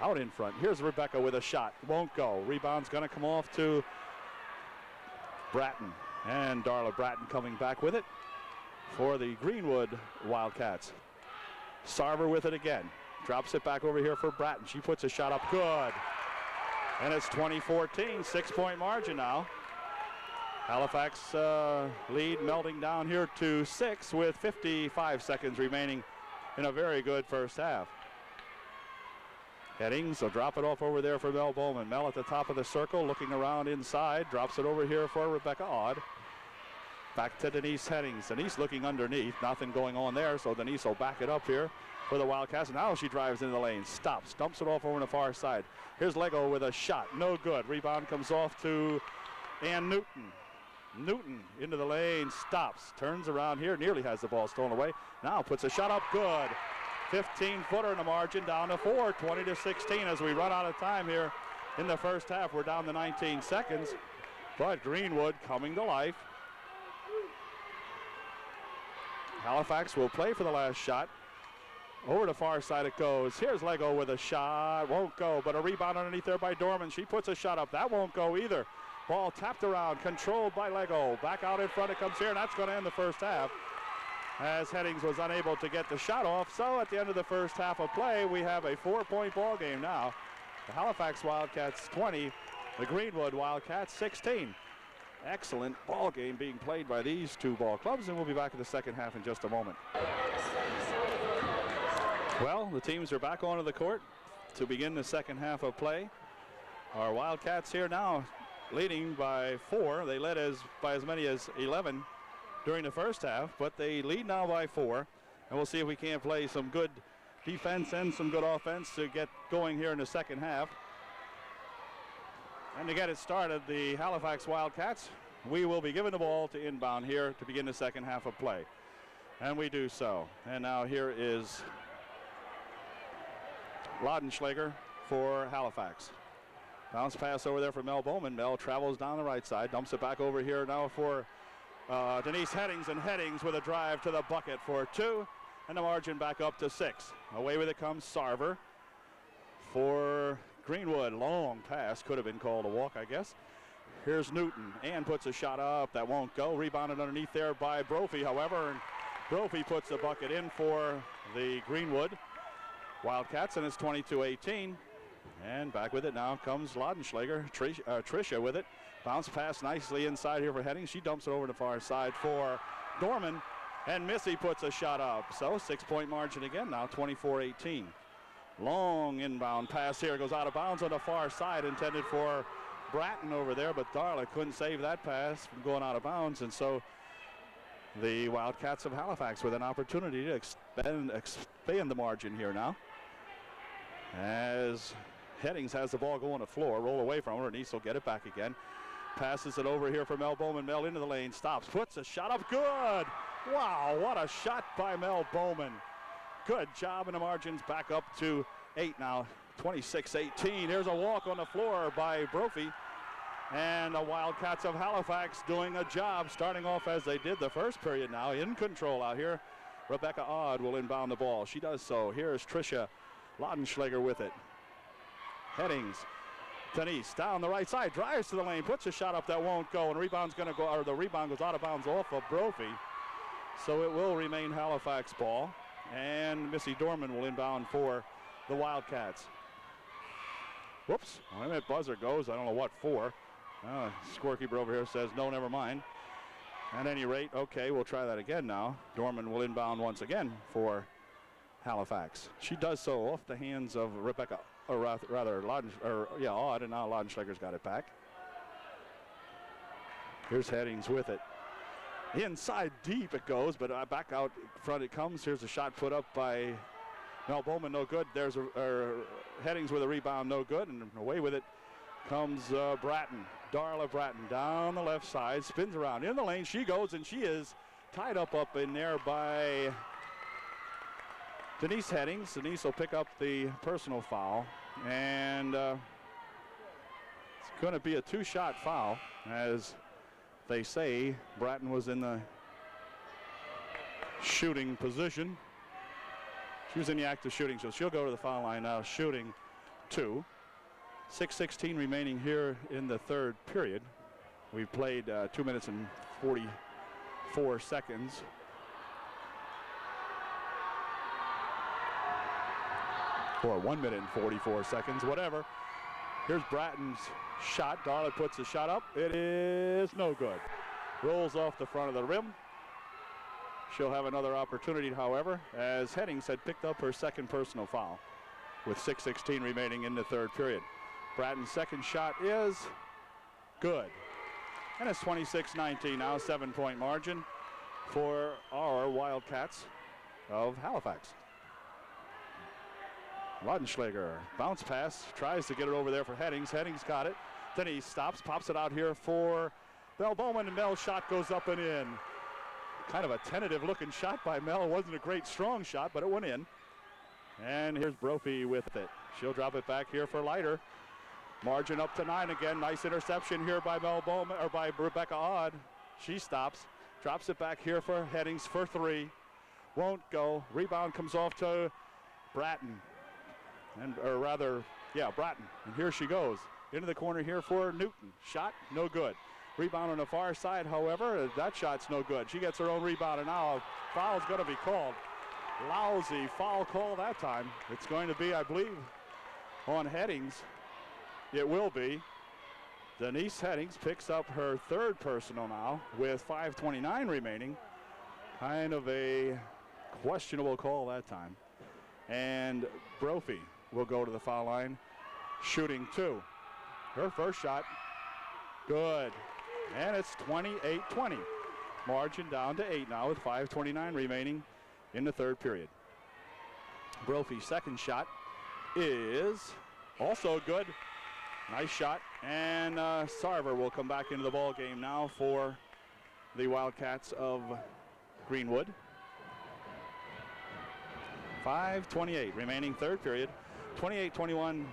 Out in front. Here's Rebecca with a shot. Won't go. Rebound's going to come off to Bratton. And Darla Bratton coming back with it for the Greenwood Wildcats. Sarver with it again. Drops it back over here for Bratton. She puts a shot up. Good. And it's 20-14. 6-point margin now. Halifax lead melting down here to 6 with 55 seconds remaining in a very good first half. Headings will drop it off over there for Mel Bowman. Mel at the top of the circle looking around inside. Drops it over here for Rebecca Odd. Back to Denise Headings. Denise looking underneath. Nothing going on there, so Denise will back it up here for the Wildcats. Now she drives into the lane. Stops. Dumps it off over on the far side. Here's Lego with a shot. No good. Rebound comes off to Ann Newton. Newton into the lane. Stops. Turns around here. Nearly has the ball stolen away. Now puts a shot up. Good. 15-footer in the margin, down to 4, 20-16 as we run out of time here in the first half. We're down to 19 seconds, but Greenwood coming to life. Halifax will play for the last shot. Over the far side it goes. Here's Lego with a shot. Won't go, but a rebound underneath there by Dorman. She puts a shot up. That won't go either. Ball tapped around, controlled by Lego. Back out in front it comes here, and that's going to end the first half, as Headings was unable to get the shot off. So at the end of the first half of play, we have a 4-point ball game now. The Halifax Wildcats 20, the Greenwood Wildcats 16. Excellent ball game being played by these two ball clubs, and we'll be back in the second half in just a moment. Well, the teams are back onto the court to begin the second half of play. Our Wildcats here now leading by 4. They led by as many as 11 during the first half, but they lead now by 4. And we'll see if we can't play some good defense and some good offense to get going here in the second half. And to get it started, the Halifax Wildcats, we will be giving the ball to inbound here to begin the second half of play. And we do so. And now here is Laudenschlager for Halifax. Bounce pass over there for Mel Bowman. Mel travels down the right side, dumps it back over here now for Denise Headings, and Headings with a drive to the bucket for 2, and the margin back up to 6. Away with it comes Sarver for Greenwood. Long pass, could have been called a walk, I guess. Here's Newton, and puts a shot up that won't go. Rebounded underneath there by Brophy, however, and Brophy puts the bucket in for the Greenwood Wildcats, and it's 22-18. And back with it now comes Laudenschlager. Tricia with it. Bounce pass nicely inside here for Headings. She dumps it over to the far side for Dorman. And Missy puts a shot up. So 6-point margin again now, 24-18. Long inbound pass here. Goes out of bounds on the far side. Intended for Bratton over there. But Darla couldn't save that pass from going out of bounds. And so the Wildcats of Halifax with an opportunity to expand the margin here now. As Headings has the ball going to the floor, roll away from her. Nice will get it back again. Passes it over here for Mel Bowman. Mel into the lane, stops, puts a shot up, good! Wow, what a shot by Mel Bowman. Good job, and the margin's back up to 8 now, 26-18. There's a walk on the floor by Brophy. And the Wildcats of Halifax doing a job, starting off as they did the first period now, in control out here. Rebecca Odd will inbound the ball. She does so. Here's Tricia Laudenschlager with it. Headings, Denise down the right side, drives to the lane, puts a shot up that won't go, and rebound's going to go, or the rebound goes out of bounds off of Brophy. So it will remain Halifax ball, and Missy Dorman will inbound for the Wildcats. Whoops, wait a minute, buzzer goes, I don't know what for. Scorekeeper over here says, no, never mind. At any rate, okay, we'll try that again now. Dorman will inbound once again for Halifax. She does so off the hands of Rebecca, or rather, Odd, and now Laudenschlager's got it back. Here's Headings with it. Inside deep it goes, but back out front it comes. Here's a shot put up by Mel Bowman, no good. There's Headings with a rebound, no good, and away with it comes Bratton. Darla Bratton down the left side, spins around in the lane. She goes, and she is tied up in there by Denise Headings. Denise will pick up the personal foul, and it's going to be a 2-shot foul, as they say Bratton was in the shooting position. She was in the act of shooting, so she'll go to the foul line now, shooting 2. 6:16 remaining here in the third period. We've played 2 minutes and 44 seconds. Or 1 minute and 44 seconds, whatever. Here's Bratton's shot. Darla puts the shot up. It is no good. Rolls off the front of the rim. She'll have another opportunity, however, as Headings had picked up her second personal foul with 6:16 remaining in the third period. Bratton's second shot is good. And it's 26-19 now, 7-point margin for our Wildcats of Halifax. Laudenschlager, bounce pass, tries to get it over there for Headings. Headings got it. Then he stops, pops it out here for Mel Bowman, and Mel's shot goes up and in. Kind of a tentative looking shot by Mel. It wasn't a great strong shot, but it went in. And here's Brophy with it. She'll drop it back here for Leiter. Margin up to 9 again. Nice interception here by Mel Bowman, or by Rebecca Odd. She stops, drops it back here for Headings for 3. Won't go. Rebound comes off to Bratton. Bratton. And here she goes. into the corner here for Newton. Shot, no good. Rebound on the far side, however, that shot's no good. She gets her own rebound, and now a foul's going to be called. Lousy foul call that time. It's going to be, I believe, on Headings. It will be. Denise Headings picks up her third personal now with 5:29 remaining. Kind of a questionable call that time. And Brophy will go to the foul line, shooting 2. Her first shot, good. And it's 28-20. Margin down to 8 now with 5:29 remaining in the third period. Brophy's second shot is also good. Nice shot. And Sarver will come back into the ball game now for the Wildcats of Greenwood. 5:28 remaining third period. 28-21.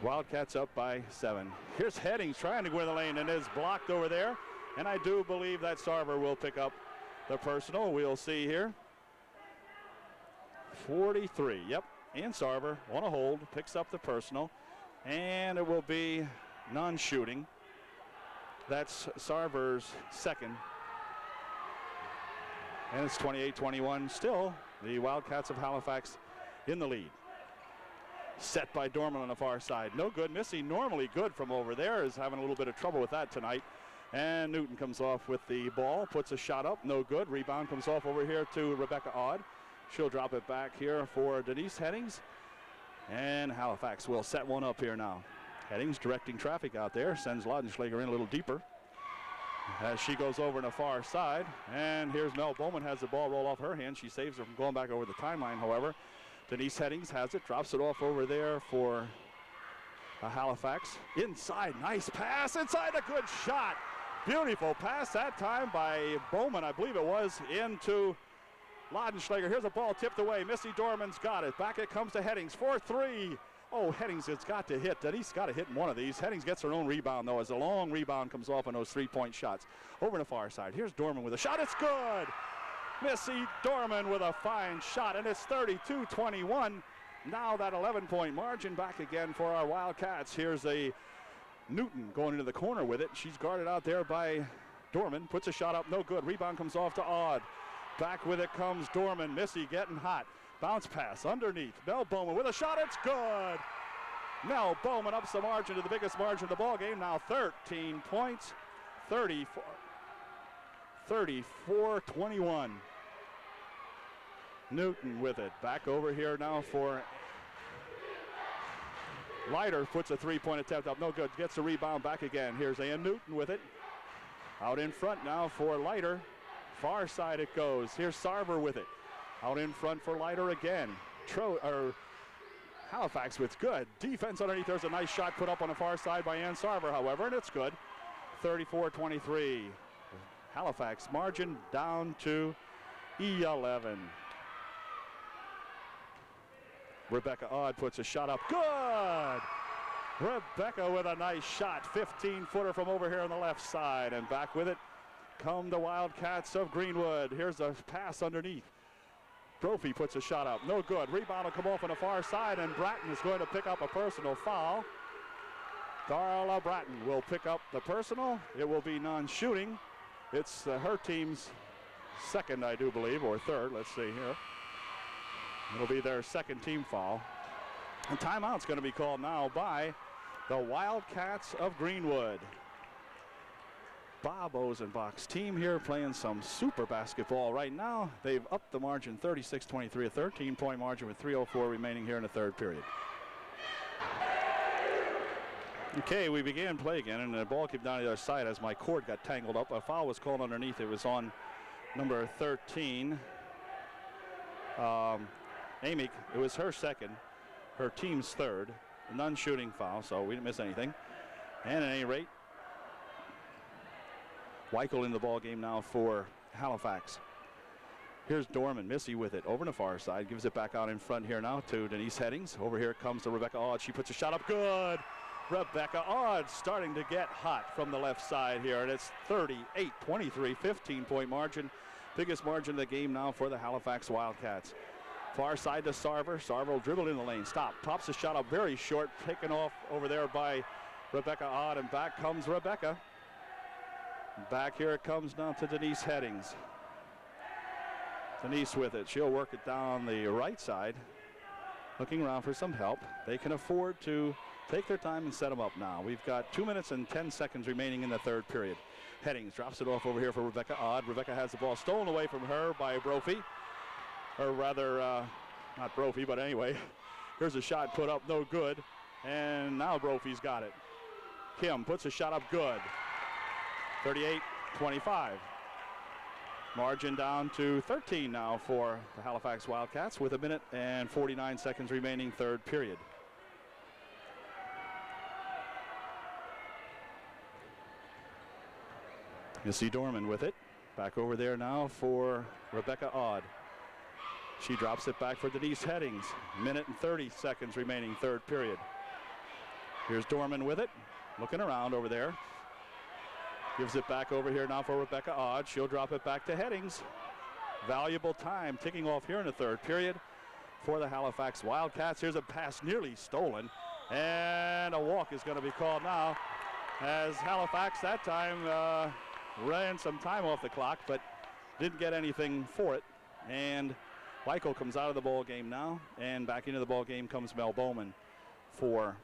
Wildcats up by 7. Here's Headings trying to go in the lane and is blocked over there. And I do believe that Sarver will pick up the personal. We'll see here. 43. Yep. And Sarver on a hold picks up the personal. And it will be non-shooting. That's Sarver's second. And it's 28-21. Still, the Wildcats of Halifax in the lead. Set by Dorman on the far side. No good. Missy, normally good from over there, is having a little bit of trouble with that tonight. And Newton comes off with the ball, puts a shot up. No good. Rebound comes off over here to Rebecca Odd. She'll drop it back here for Denise Headings. And Halifax will set one up here now. Headings directing traffic out there. Sends Laudenschlager in a little deeper as she goes over on the far side. And here's Mel Bowman, has the ball roll off her hand. She saves her from going back over the timeline, however. Denise Headings has it, drops it off over there for Halifax. Inside, nice pass, inside, a good shot. Beautiful pass that time by Bowman, I believe it was, into Laudenschlager. Here's a ball tipped away. Missy Dorman's got it. Back it comes to Headings for 3. Oh, Headings has got to hit. Denise got to hit in one of these. Headings gets her own rebound, though, as a long rebound comes off on those three-point shots. Over on the far side. Here's Dorman with a shot. It's good. Missy Dorman with a fine shot, and it's 32-21. Now that 11-point margin back again for our Wildcats. Here's a Newton going into the corner with it. She's guarded out there by Dorman. Puts a shot up, no good. Rebound comes off to Odd. Back with it comes Dorman. Missy getting hot. Bounce pass underneath. Mel Bowman with a shot. It's good. Mel Bowman ups the margin to the biggest margin of the ball game. Now 13 points. 34-21. Newton with it. Back over here now for Leiter. Puts a three-point attempt up. No good. Gets the rebound back again. Here's Ann Newton with it. Out in front now for Leiter. Far side it goes. Here's Sarver with it. Out in front for Leiter again. Halifax with good defense underneath. There's a nice shot put up on the far side by Ann Sarver, however, and it's good. 34-23. Halifax margin down to 11. Rebecca Odd puts a shot up. Good! Rebecca with a nice shot. 15-footer from over here on the left side. And back with it come the Wildcats of Greenwood. Here's a pass underneath. Brophy puts a shot up. No good. Rebound will come off on the far side, and Bratton is going to pick up a personal foul. Darla Bratton will pick up the personal. It will be non-shooting. It's her team's second, I do believe, or third. Let's see here. It'll be their second team foul. And timeout's going to be called now by the Wildcats of Greenwood. Bob Ozenbach's team here playing some super basketball right now. They've upped the margin 36-23, a 13-point margin with 3:04 remaining here in the third period. Okay, we began play again, and the ball came down the other side as my cord got tangled up. A foul was called underneath. It was on number 13. Amy, it was her second, her team's third. A non-shooting foul, so we didn't miss anything. And at any rate, Weichel in the ball game now for Halifax. Here's Dorman, Missy with it over on the far side, gives it back out in front here now to Denise Headings. Over here comes to Rebecca Odd. She puts a shot up, good. Rebecca Odd starting to get hot from the left side here, and it's 38-23, 15-point margin. Biggest margin of the game now for the Halifax Wildcats. Far side to Sarver. Sarver will dribble in the lane. Stop. Pops the shot up very short. Taken off over there by Rebecca Odd. And back comes Rebecca. Back here it comes now to Denise Headings. Denise with it. She'll work it down the right side. Looking around for some help. They can afford to take their time and set them up now. We've got 2 minutes and 10 seconds remaining in the third period. Headings drops it off over here for Rebecca Odd. Rebecca has the ball stolen away from her by Brophy. Or rather, not Brophy, but anyway. Here's a shot put up, no good. And now Brophy's got it. Kim puts a shot up good. 38-25. Margin down to 13 now for the Halifax Wildcats with 1 minute and 49 seconds remaining, third period. You see Dorman with it. Back over there now for Rebecca Odd. She drops it back for Denise Headings. 1 minute and 30 seconds remaining, third period. Here's Dorman with it. Looking around over there. Gives it back over here now for Rebecca Odd. She'll drop it back to Headings. Valuable time ticking off here in the third period for the Halifax Wildcats. Here's a pass nearly stolen. And a walk is going to be called now as Halifax that time ran some time off the clock, but didn't get anything for it. And Michael comes out of the ball game now, and back into the ball game comes Mel Bowman for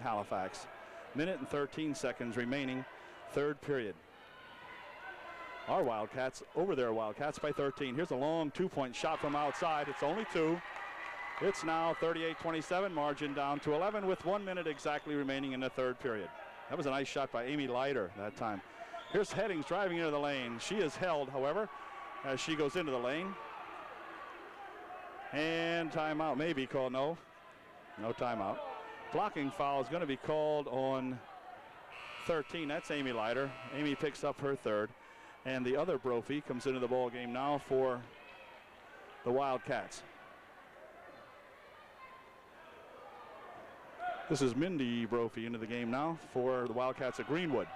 Halifax. 1 minute and 13 seconds remaining, third period. Our Wildcats over their Wildcats by 13. Here's a long two-point shot from outside. It's only two. It's now 38-27, margin down to 11 with 1 minute exactly remaining in the third period. That was a nice shot by Amy Leiter that time. Here's Headings driving into the lane. She is held, however, as she goes into the lane. And timeout may be called. No timeout. Blocking foul is going to be called on 13. That's Amy Leiter. Amy picks up her third. And the other Brophy comes into the ball game now for the Wildcats. This is Mindy Brophy into the game now for the Wildcats of Greenwood.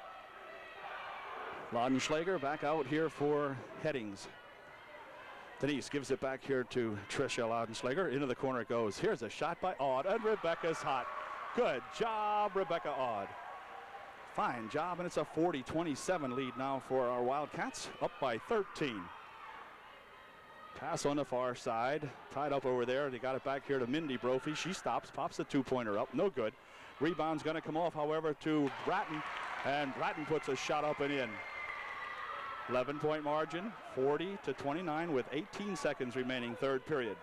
Laudenschlager back out here for Headings. Denise gives it back here to Tricia Laudenschlager. Into the corner it goes. Here's a shot by Odd, and Rebecca's hot. Good job, Rebecca Odd. Fine job, and it's a 40-27 lead now for our Wildcats, up by 13. Pass on the far side, tied up over there. They got it back here to Mindy Brophy. She stops, pops the two-pointer up, no good. Rebound's going to come off, however, to Bratton, and Bratton puts a shot up and in. 11-point margin, 40-29 with 18 seconds remaining, third period.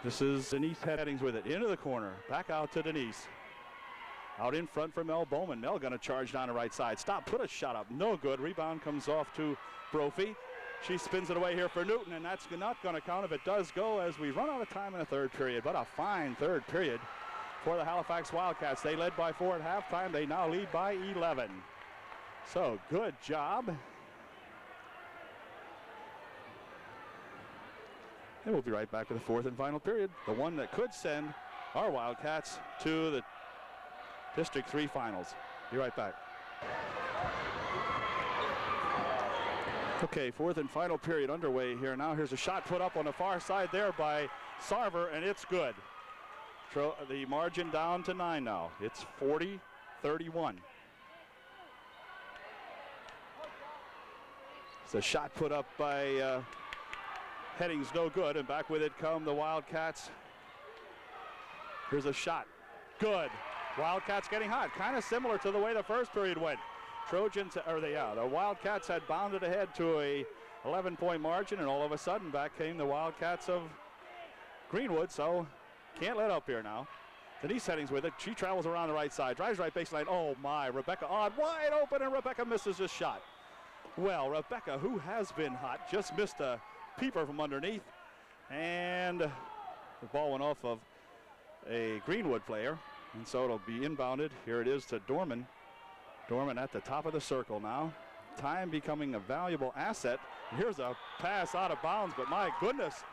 This is Denise Headings with it, into the corner, back out to Denise. Out in front for Mel Bowman. Mel going to charge down the right side. Stop, put a shot up, no good. Rebound comes off to Brophy. She spins it away here for Newton, and that's not going to count if it does go as we run out of time in the third period. But a fine third period for the Halifax Wildcats. They led by 4 at halftime. They now lead by 11. So good job. And we'll be right back with the fourth and final period. The one that could send our Wildcats to the District 3 finals. Be right back. Okay, fourth and final period underway here now. Here's a shot put up on the far side there by Sarver, and it's good. The margin down to 9 now. It's 40-31. It's a shot put up by Headings, no good, and back with it come the Wildcats. Here's a shot. Good. Wildcats getting hot, kind of similar to the way the first period went. The Wildcats had bounded ahead to a 11-point margin, and all of a sudden back came the Wildcats of Greenwood, so can't let up here now. Denise Headings with it. She travels around the right side, drives right baseline. Oh my, Rebecca Odd wide open, and Rebecca misses this shot. Well, Rebecca, who has been hot, just missed a peeper from underneath, and the ball went off of a Greenwood player, and so it'll be inbounded. Here it is to Dorman. Dorman at the top of the circle now. Time becoming a valuable asset. Here's a pass out of bounds, but my goodness,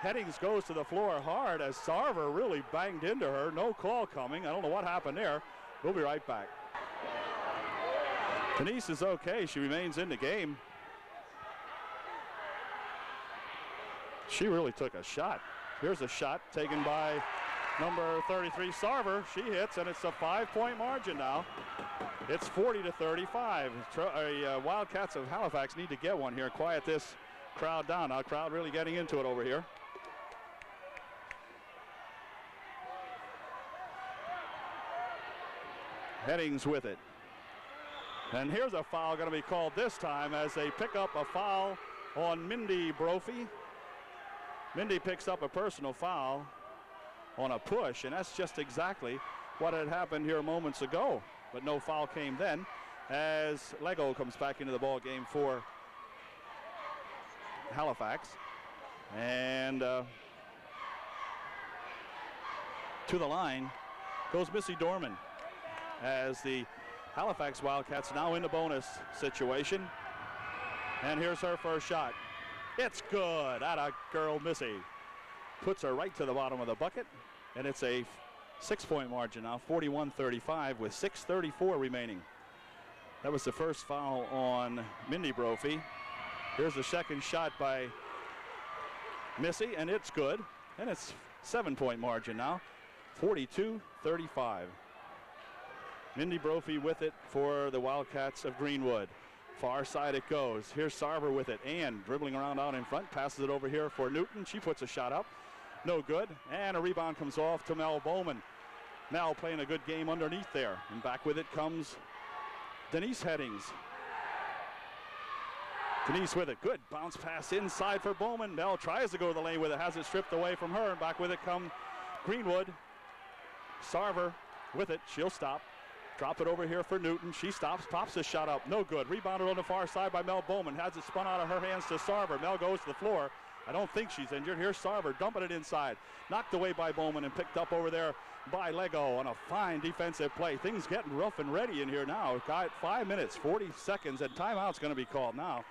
Headings goes to the floor hard as Sarver really banged into her. No call coming. I don't know what happened there. We'll be right back. Denise is okay. She remains in the game. She really took a shot. Here's a shot taken by number 33, Sarver. She hits, and it's a 5-point margin now. It's 40-35. Wildcats of Halifax need to get one here. Quiet this crowd down. Now, crowd really getting into it over here. Headings with it. And here's a foul going to be called this time as they pick up a foul on Mindy Brophy. Mindy picks up a personal foul on a push, and that's just exactly what had happened here moments ago. But no foul came then as Lego comes back into the ball game for Halifax. And to the line goes Missy Dorman as the Halifax Wildcats now in the bonus situation. And here's her first shot. It's good. Atta girl, Missy. Puts her right to the bottom of the bucket. And it's a 6-point margin now, 41-35 with 6:34 remaining. That was the first foul on Mindy Brophy. Here's the second shot by Missy, and it's good. And it's 7-point margin now, 42-35. Mindy Brophy with it for the Wildcats of Greenwood. Far side it goes. Here's Sarver with it. And dribbling around out in front. Passes it over here for Newton. She puts a shot up. No good. And a rebound comes off to Mel Bowman. Mel playing a good game underneath there. And back with it comes Denise Headings. Denise with it. Good bounce pass inside for Bowman. Mel tries to go to the lane with it. Has it stripped away from her. And back with it come Greenwood. Sarver with it. She'll stop. Drop it over here for Newton. She stops, pops the shot up. No good. Rebounded on the far side by Mel Bowman. Has it spun out of her hands to Sarver. Mel goes to the floor. I don't think she's injured. Here's Sarver dumping it inside. Knocked away by Bowman and picked up over there by Lego on a fine defensive play. Things getting rough and ready in here now. Got 5 minutes, 40 seconds, and timeout's going to be called now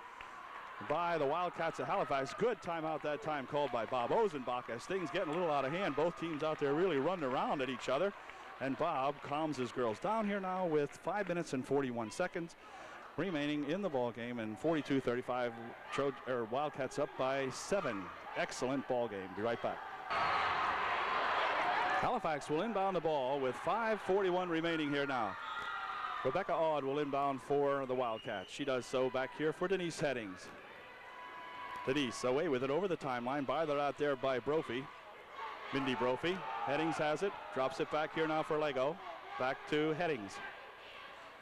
by the Wildcats of Halifax. Good timeout that time called by Bob Ozenbach as things getting a little out of hand. Both teams out there really running around at each other. And Bob calms his girls down here now with 5 minutes and 41 seconds remaining in the ball game, and 42-35. Wildcats up by 7. Excellent ball game. Be right back. Halifax will inbound the ball with 5:41 remaining here now. Rebecca Aud will inbound for the Wildcats. She does so back here for Denise Headings. Denise away with it over the timeline. Bothered out there by Brophy. Mindy Brophy. Headings has it. Drops it back here now for Lego. Back to Headings.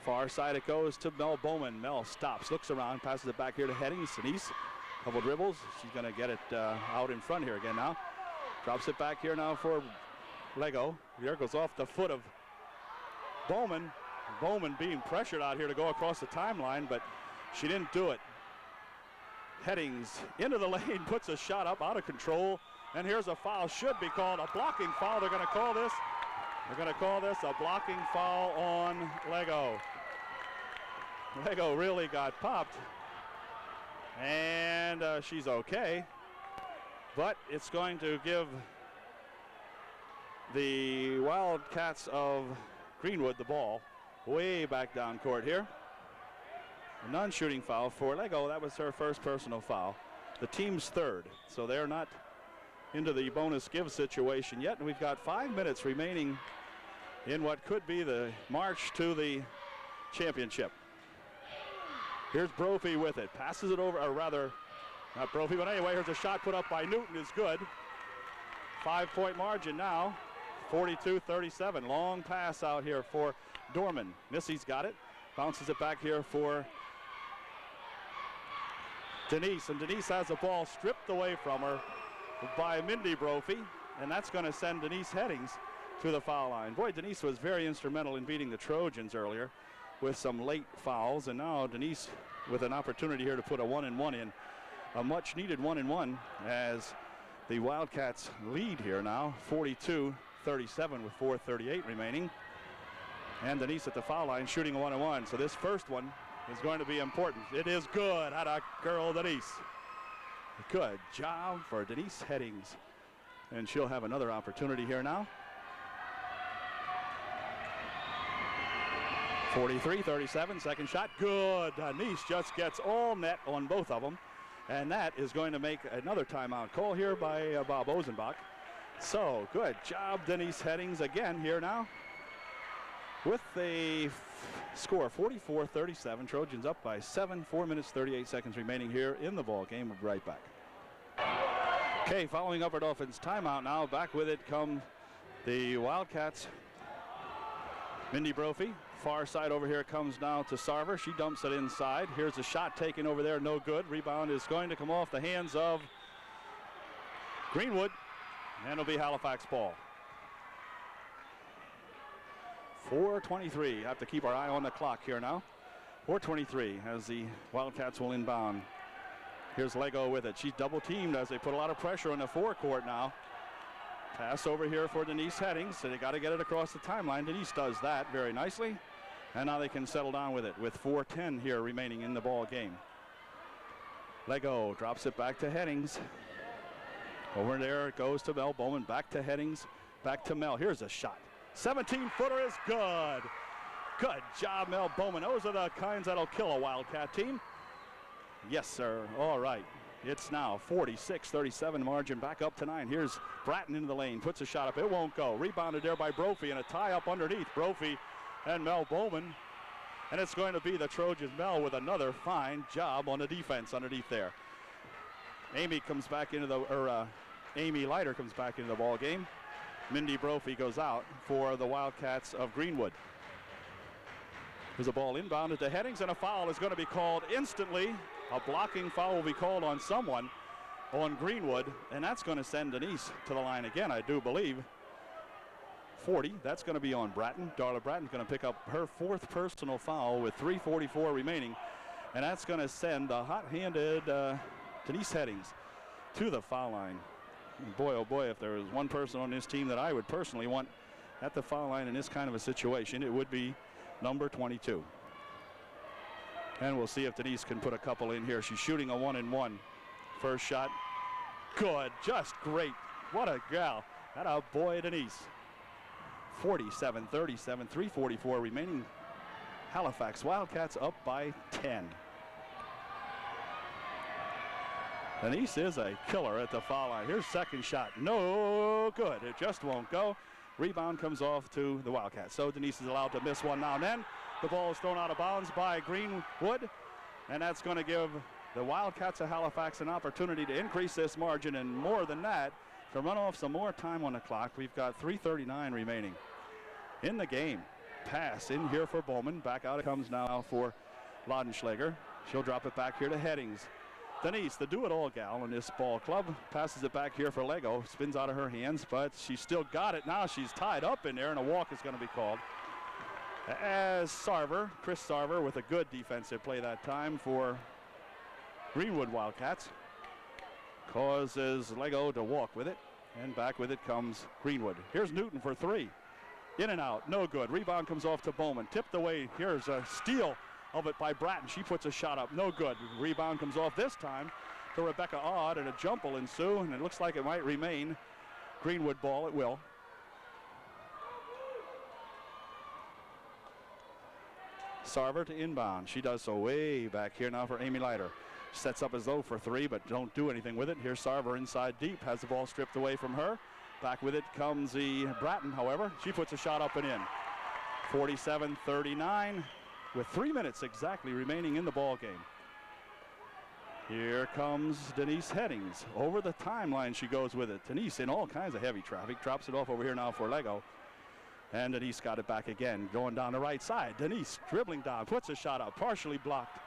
Far side it goes to Mel Bowman. Mel stops, looks around, passes it back here to Headings. Denise, couple dribbles. She's going to get it out in front here again now. Drops it back here now for Lego. Here goes off the foot of Bowman. Bowman being pressured out here to go across the timeline, but she didn't do it. Headings into the lane, puts a shot up, out of control. And here's a foul, should be called a blocking foul. They're going to call this. They're going to call this a blocking foul on Lego. Lego really got popped. And she's okay. But it's going to give the Wildcats of Greenwood the ball way back down court here. A non-shooting foul for Lego. That was her first personal foul. The team's third. So they're not into the bonus give situation yet. And we've got 5 minutes remaining in what could be the march to the championship. Here's Brophy with it. Passes it over, or rather, not Brophy, but anyway, here's a shot put up by Newton. Is good. 5-point margin now, 42-37. Long pass out here for Dorman. Missy's got it. Bounces it back here for Denise. And Denise has the ball stripped away from her by Mindy Brophy. And that's going to send Denise Headings to the foul line. Boy, Denise was very instrumental in beating the Trojans earlier with some late fouls. And now Denise with an opportunity here to put a 1-and-1 in. A much-needed 1-and-1 as the Wildcats lead here now, 42-37 with 4:38 remaining. And Denise at the foul line shooting a 1-and-1. So this first one is going to be important. It is good. Atta girl, Denise. Good job for Denise Headings. And she'll have another opportunity here now. 43-37, second shot. Good. Denise just gets all net on both of them. And that is going to make another timeout call here by Bob Ozenbach. So good job, Denise Headings again here now. With a score 44-37, Trojans up by 7, 4 minutes 38 seconds remaining here in the ball game. We'll be right back. Okay, following up our Dolphins timeout now, back with it come the Wildcats. Mindy Brophy, far side over here comes now to Sarver. She dumps it inside. Here's a shot taken over there, no good. Rebound is going to come off the hands of Greenwood, and it'll be Halifax ball. 4:23. Have to keep our eye on the clock here now. 4:23 as the Wildcats will inbound. Here's Lego with it. She's double teamed as they put a lot of pressure on the forecourt now. Pass over here for Denise Headings. So they got to get it across the timeline. Denise does that very nicely. And now they can settle down with it with 4:10 here remaining in the ball game. Lego drops it back to Headings. Over there it goes to Mel Bowman. Back to Headings. Back to Mel. Here's a shot. 17-footer is good. Good job, Mel Bowman. Those are the kinds that'll kill a Wildcat team. Yes, sir. All right. It's now 46-37 margin, back up to 9. Here's Bratton into the lane, puts a shot up. It won't go. Rebounded there by Brophy, and a tie up underneath Brophy and Mel Bowman. And it's going to be the Trojans. Mel with another fine job on the defense underneath there. Amy comes back into the, Amy Leiter comes back into the ball game. Mindy Brophy goes out for the Wildcats of Greenwood. There's a ball inbounded to Headings, and a foul is going to be called instantly. A blocking foul will be called on someone on Greenwood, and that's going to send Denise to the line again, I do believe. 40, that's going to be on Bratton. Darla Bratton's going to pick up her 4th personal foul with 3:44 remaining, and that's going to send the hot-handed Denise Headings to the foul line. And boy, oh boy, if there was one person on this team that I would personally want at the foul line in this kind of a situation, it would be number 22. And we'll see if Denise can put a couple in here. She's shooting a 1-and-1. First shot, good, just great. What a gal. That a boy, Denise. 47-37, 3:44 remaining. Halifax Wildcats up by 10. Denise is a killer at the foul line. Here's second shot. No good. It just won't go. Rebound comes off to the Wildcats. So Denise is allowed to miss one now and then. The ball is thrown out of bounds by Greenwood. And that's going to give the Wildcats of Halifax an opportunity to increase this margin, and more than that, to run off some more time on the clock. We've got 3:39 remaining in the game. Pass in here for Bowman. Back out it comes now for Laudenschlager. She'll drop it back here to Headings. Denise, the do-it-all gal in this ball club, passes it back here for Lego. Spins out of her hands, but she's still got it. Now she's tied up in there, and a walk is going to be called. As Sarver, Chris Sarver, with a good defensive play that time for Greenwood Wildcats, causes Lego to walk with it, and back with it comes Greenwood. Here's Newton for 3. In and out, no good. Rebound comes off to Bowman. Tipped away. Here's a steal of it by Bratton. She puts a shot up, no good. Rebound comes off this time to Rebecca Odd, and a jump will ensue, and it looks like it might remain Greenwood ball. It will. Sarver to inbound. She does so way back here now for Amy Leiter. Sets up as though for 3, but don't do anything with it. Here's Sarver inside deep, has the ball stripped away from her. Back with it comes the Bratton, however. She puts a shot up and in. 47-39. With 3 minutes exactly remaining in the ball game. Here comes Denise Headings. Over the timeline she goes with it. Denise in all kinds of heavy traffic. Drops it off over here now for Lego. And Denise got it back again. Going down the right side. Denise dribbling down. Puts a shot up. Partially blocked.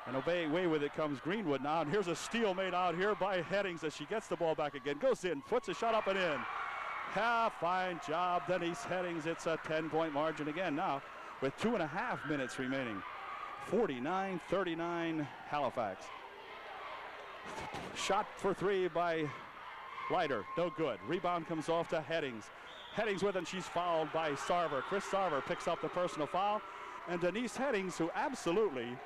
And away with it comes Greenwood now. And here's a steal made out here by Headings as she gets the ball back again. Goes in. Puts a shot up and in. Fine job, Denise Headings. It's a 10-point margin again now, with 2.5 minutes remaining. 49-39 Halifax. Shot for 3 by Leiter, no good. Rebound comes off to Headings. Headings with it, and she's fouled by Sarver. Chris Sarver picks up the personal foul. And Denise Headings, who absolutely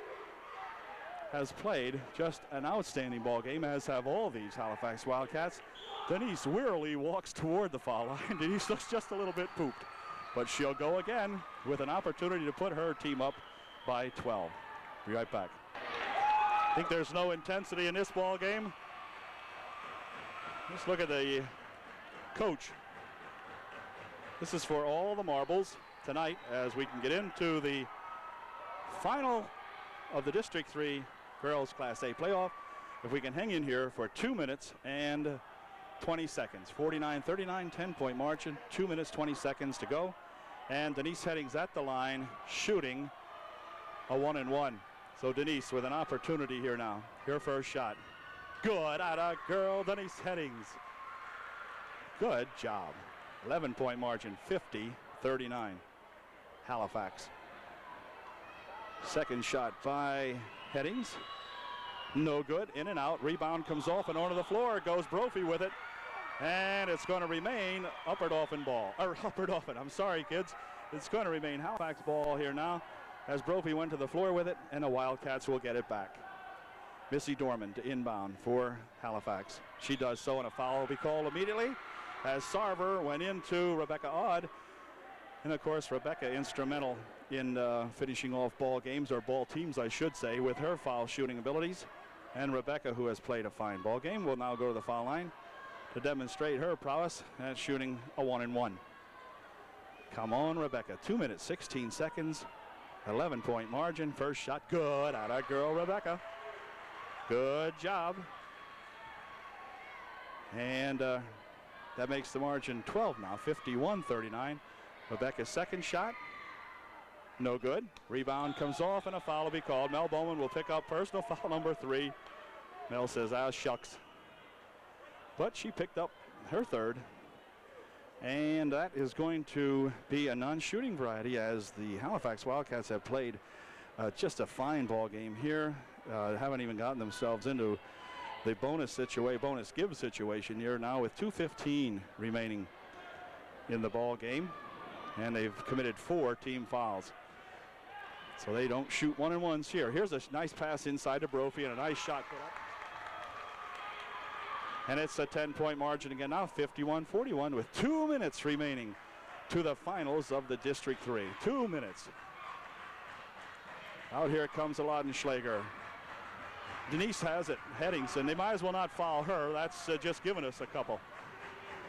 has played just an outstanding ball game, as have all these Halifax Wildcats. Denise wearily walks toward the foul line. Denise looks just a little bit pooped. But she'll go again with an opportunity to put her team up by 12. Be right back. Think there's no intensity in this ball game. Just look at the coach. This is for all the marbles tonight as we can get into the final of the District 3 Girls Class A playoff. If we can hang in here for 2 minutes and 20 seconds. 49-39, 10-point margin, 2 minutes, 20 seconds to go. And Denise Headings at the line shooting a 1-and-1. So Denise with an opportunity here now. Her first shot. Good, atta girl, Denise Headings. Good job. 11-point margin, 50-39. Halifax. Second shot by Headings. No good, in and out. Rebound comes off and onto the floor. Goes Brophy with it. And it's going to remain Upperdorfen ball. Or Upperdorfen, I'm sorry, kids. It's going to remain Halifax ball here now as Brophy went to the floor with it, and the Wildcats will get it back. Missy Dorman to inbound for Halifax. She does so, and a foul will be called immediately as Sarver went into Rebecca Odd. And of course, Rebecca instrumental in finishing off ball games, or ball teams, I should say, with her foul shooting abilities. And Rebecca, who has played a fine ball game, will now go to the foul line to demonstrate her prowess at shooting a 1-and-1. Come on, Rebecca. 2 minutes, 16 seconds, 11-point margin. First shot, good. Atta girl, Rebecca. Good job. And that makes the margin 12 now, 51-39. Rebecca's second shot, no good. Rebound comes off, and a foul will be called. Mel Bowman will pick up personal foul number 3. Mel says, ah, shucks. But she picked up her third. And that is going to be a non-shooting variety, as the Halifax Wildcats have played just a fine ball game here. Haven't even gotten themselves into the bonus give situation here now with 2:15 remaining in the ball game. And they've committed 4 team fouls. So they don't shoot 1-and-1s here. Here's a nice pass inside to Brophy and a nice shot put up. And it's a 10-point margin again now, 51-41, with 2 minutes remaining to the finals of the District 3. 2 minutes. Out here comes Aladenschlager. Denise has it, Headings, and they might as well not foul her. That's just giving us a couple.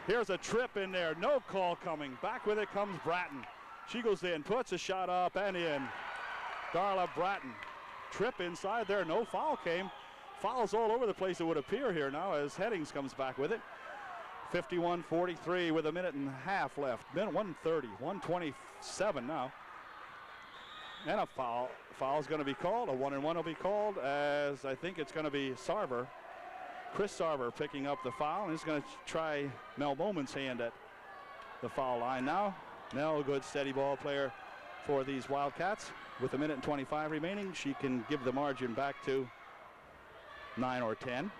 Here's a trip in there, no call coming. Back with it comes Bratton. She goes in, puts a shot up and in. Darla Bratton. Trip inside there, no foul came. Fouls all over the place, it would appear here now, as Headings comes back with it. 51-43 with a minute and a half left. Minute 1:30, 1:27 now. And a foul. Foul's going to be called. A 1-and-1 will be called, as I think it's going to be Sarver. Chris Sarver picking up the foul, and he's going to try Mel Bowman's hand at the foul line now. Mel, a good steady ball player for these Wildcats. With a minute and 25 remaining, she can give the margin back to 9 or 10.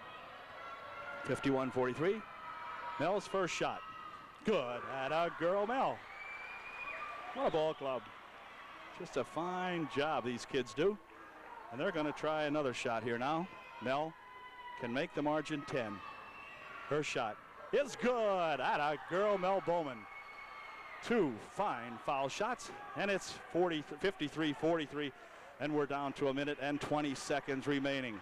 51-43. Mel's first shot. Good. Atta girl, Mel. What a ball club. Just a fine job these kids do. And they're going to try another shot here now. Mel can make the margin 10. Her shot is good. Atta girl, Mel Bowman. 2 fine foul shots, and it's 53-43, and we're down to a minute and 20 seconds remaining.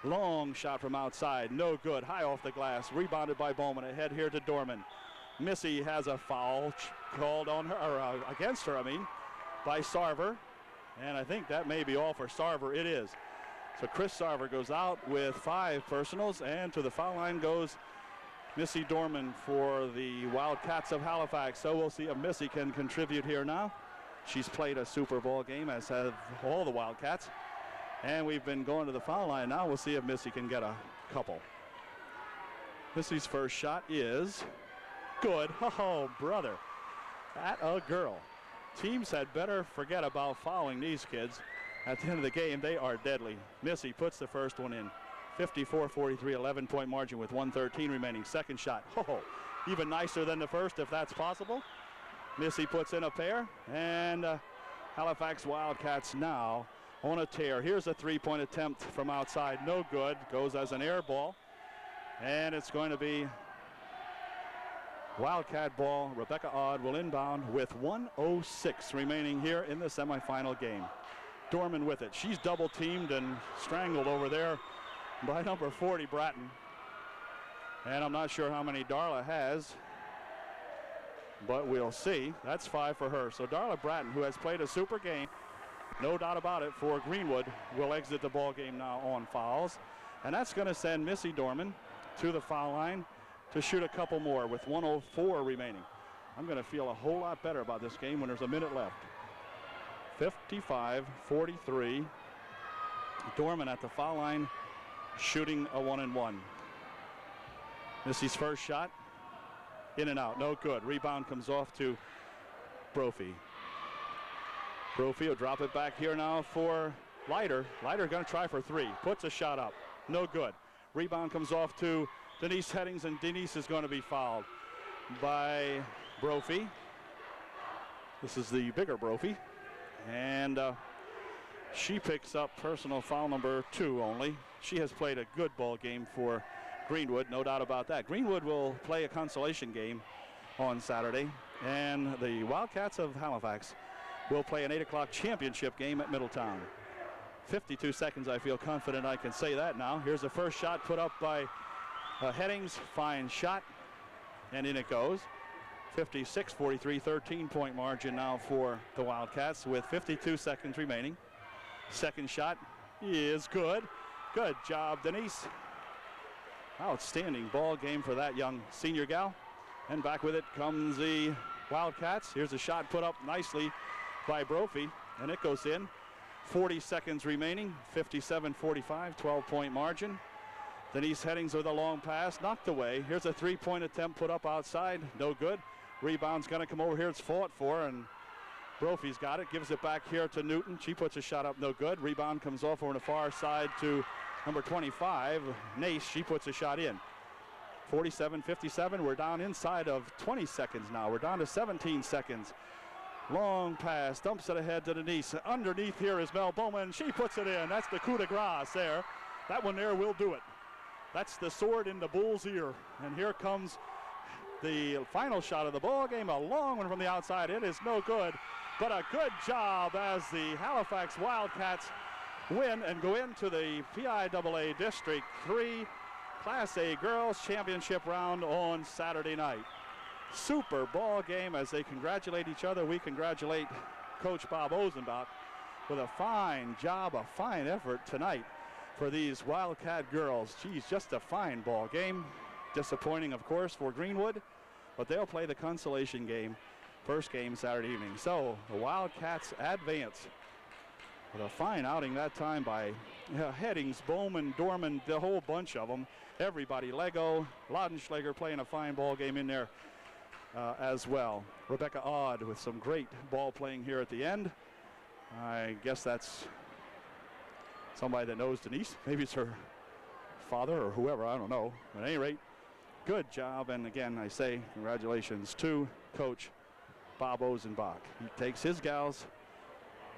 Long shot from outside, no good. High off the glass, rebounded by Bowman. Ahead here to Dorman. Missy has a foul called on her, or against her, by Sarver, and I think that may be all for Sarver. It is. So Chris Sarver goes out with 5 personals, and to the foul line goes Missy Dorman for the Wildcats of Halifax. So we'll see if Missy can contribute here now. She's played a Super Bowl game, as have all the Wildcats. And we've been going to the foul line now. We'll see if Missy can get a couple. Missy's first shot is good. Oh, brother. At a girl. Teams had better forget about fouling these kids. At the end of the game, they are deadly. Missy puts the first one in. 54-43, 11-point margin with 1:13 remaining. Second shot. Oh, even nicer than the first, if that's possible. Missy puts in a pair, and Halifax Wildcats now on a tear. Here's a 3-point attempt from outside. No good. Goes as an air ball. And it's going to be Wildcat ball. Rebecca Odd will inbound with 1:06 remaining here in the semifinal game. Dorman with it. She's double teamed and strangled over there by number 40, Bratton. And I'm not sure how many Darla has, but we'll see. That's 5 for her. So Darla Bratton, who has played a super game, no doubt about it, for Greenwood, will exit the ball game now on fouls. And that's going to send Missy Dorman to the foul line to shoot a couple more with 1:04 remaining. I'm going to feel a whole lot better about this game when there's a minute left. 55-43. Dorman at the foul line shooting a 1-and-1. Missy's first shot, in and out, no good. Rebound comes off to Brophy. Brophy will drop it back here now for Leiter. Leiter going to try for 3. Puts a shot up. No good. Rebound comes off to Denise Headings, and Denise is going to be fouled by Brophy. This is the bigger Brophy. And she picks up personal foul number 2 only. She has played a good ball game for Greenwood, no doubt about that. Greenwood will play a consolation game on Saturday, and the Wildcats of Halifax will play an 8 o'clock championship game at Middletown. 52 seconds, I feel confident I can say that now. Here's the first shot put up by Headings. Fine shot, and in it goes. 56-43, 13-point margin now for the Wildcats with 52 seconds remaining. Second shot is good. Good job, Denise. Outstanding ball game for that young senior gal. And back with it comes the Wildcats. Here's a shot put up nicely by Brophy, and it goes in. 40 seconds remaining, 57-45, 12-point margin. Denise Headings with a long pass, knocked away. Here's a 3-point attempt put up outside, no good. Rebound's going to come over here. It's fought for, and Brophy's got it. Gives it back here to Newton. She puts a shot up, no good. Rebound comes off over the far side to number 25, Nace. She puts a shot in. 47-57. We're down inside of 20 seconds now. We're down to 17 seconds. Long pass, dumps it ahead to Denise. Underneath here is Mel Bowman. She puts it in. That's the coup de grace there. That one there will do it. That's the sword in the bull's ear. And here comes the final shot of the ball game. A long one from the outside. It is no good, but a good job as the Halifax Wildcats win and go into the PIAA District 3 Class A Girls Championship round on Saturday night. Super ball game as they congratulate each other. We congratulate Coach Bob Ozenbach with a fine job, a fine effort tonight for these Wildcat girls. Geez, just a fine ball game. Disappointing, of course, for Greenwood, but they'll play the consolation game, first game Saturday evening. So the Wildcats advance with a fine outing that time by Headings, Bowman, Dorman, the whole bunch of them. Everybody, Lego, Laudenschlager playing a fine ball game in there as well. Rebecca Odd with some great ball playing here at the end. I guess that's somebody that knows Denise. Maybe it's her father or whoever, I don't know. At any rate, good job. And again, I say congratulations to Coach Bob Ozenbach. He takes his gals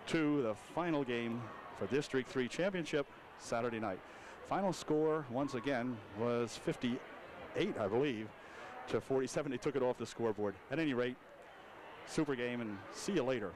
to the final game for District 3 Championship Saturday night. Final score, once again, was 58, I believe, to 47. They took it off the scoreboard. At any rate, super game, and see you later.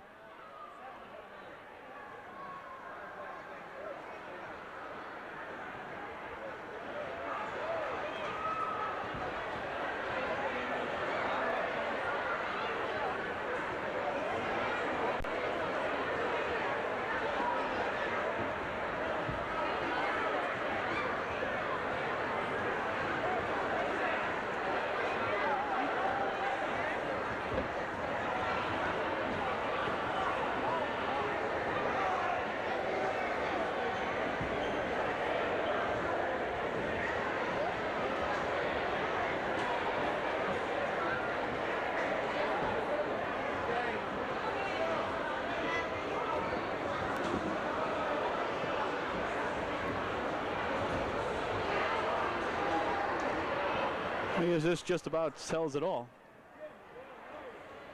This just about tells it all.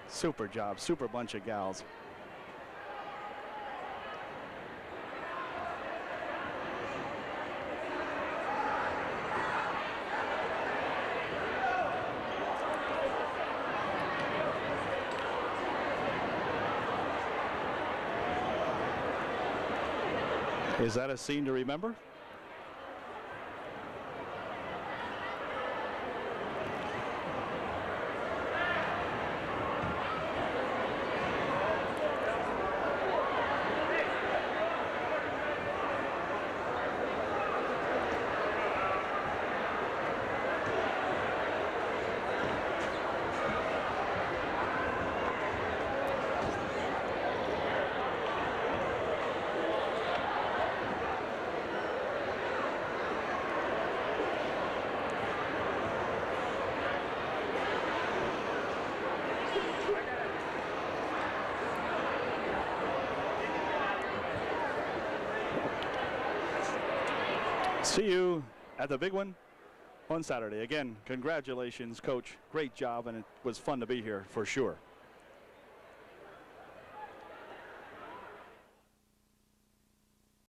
Super job, super bunch of gals. Is that a scene to remember? See you at the big one on Saturday. Again, congratulations, Coach. Great job, and it was fun to be here for sure.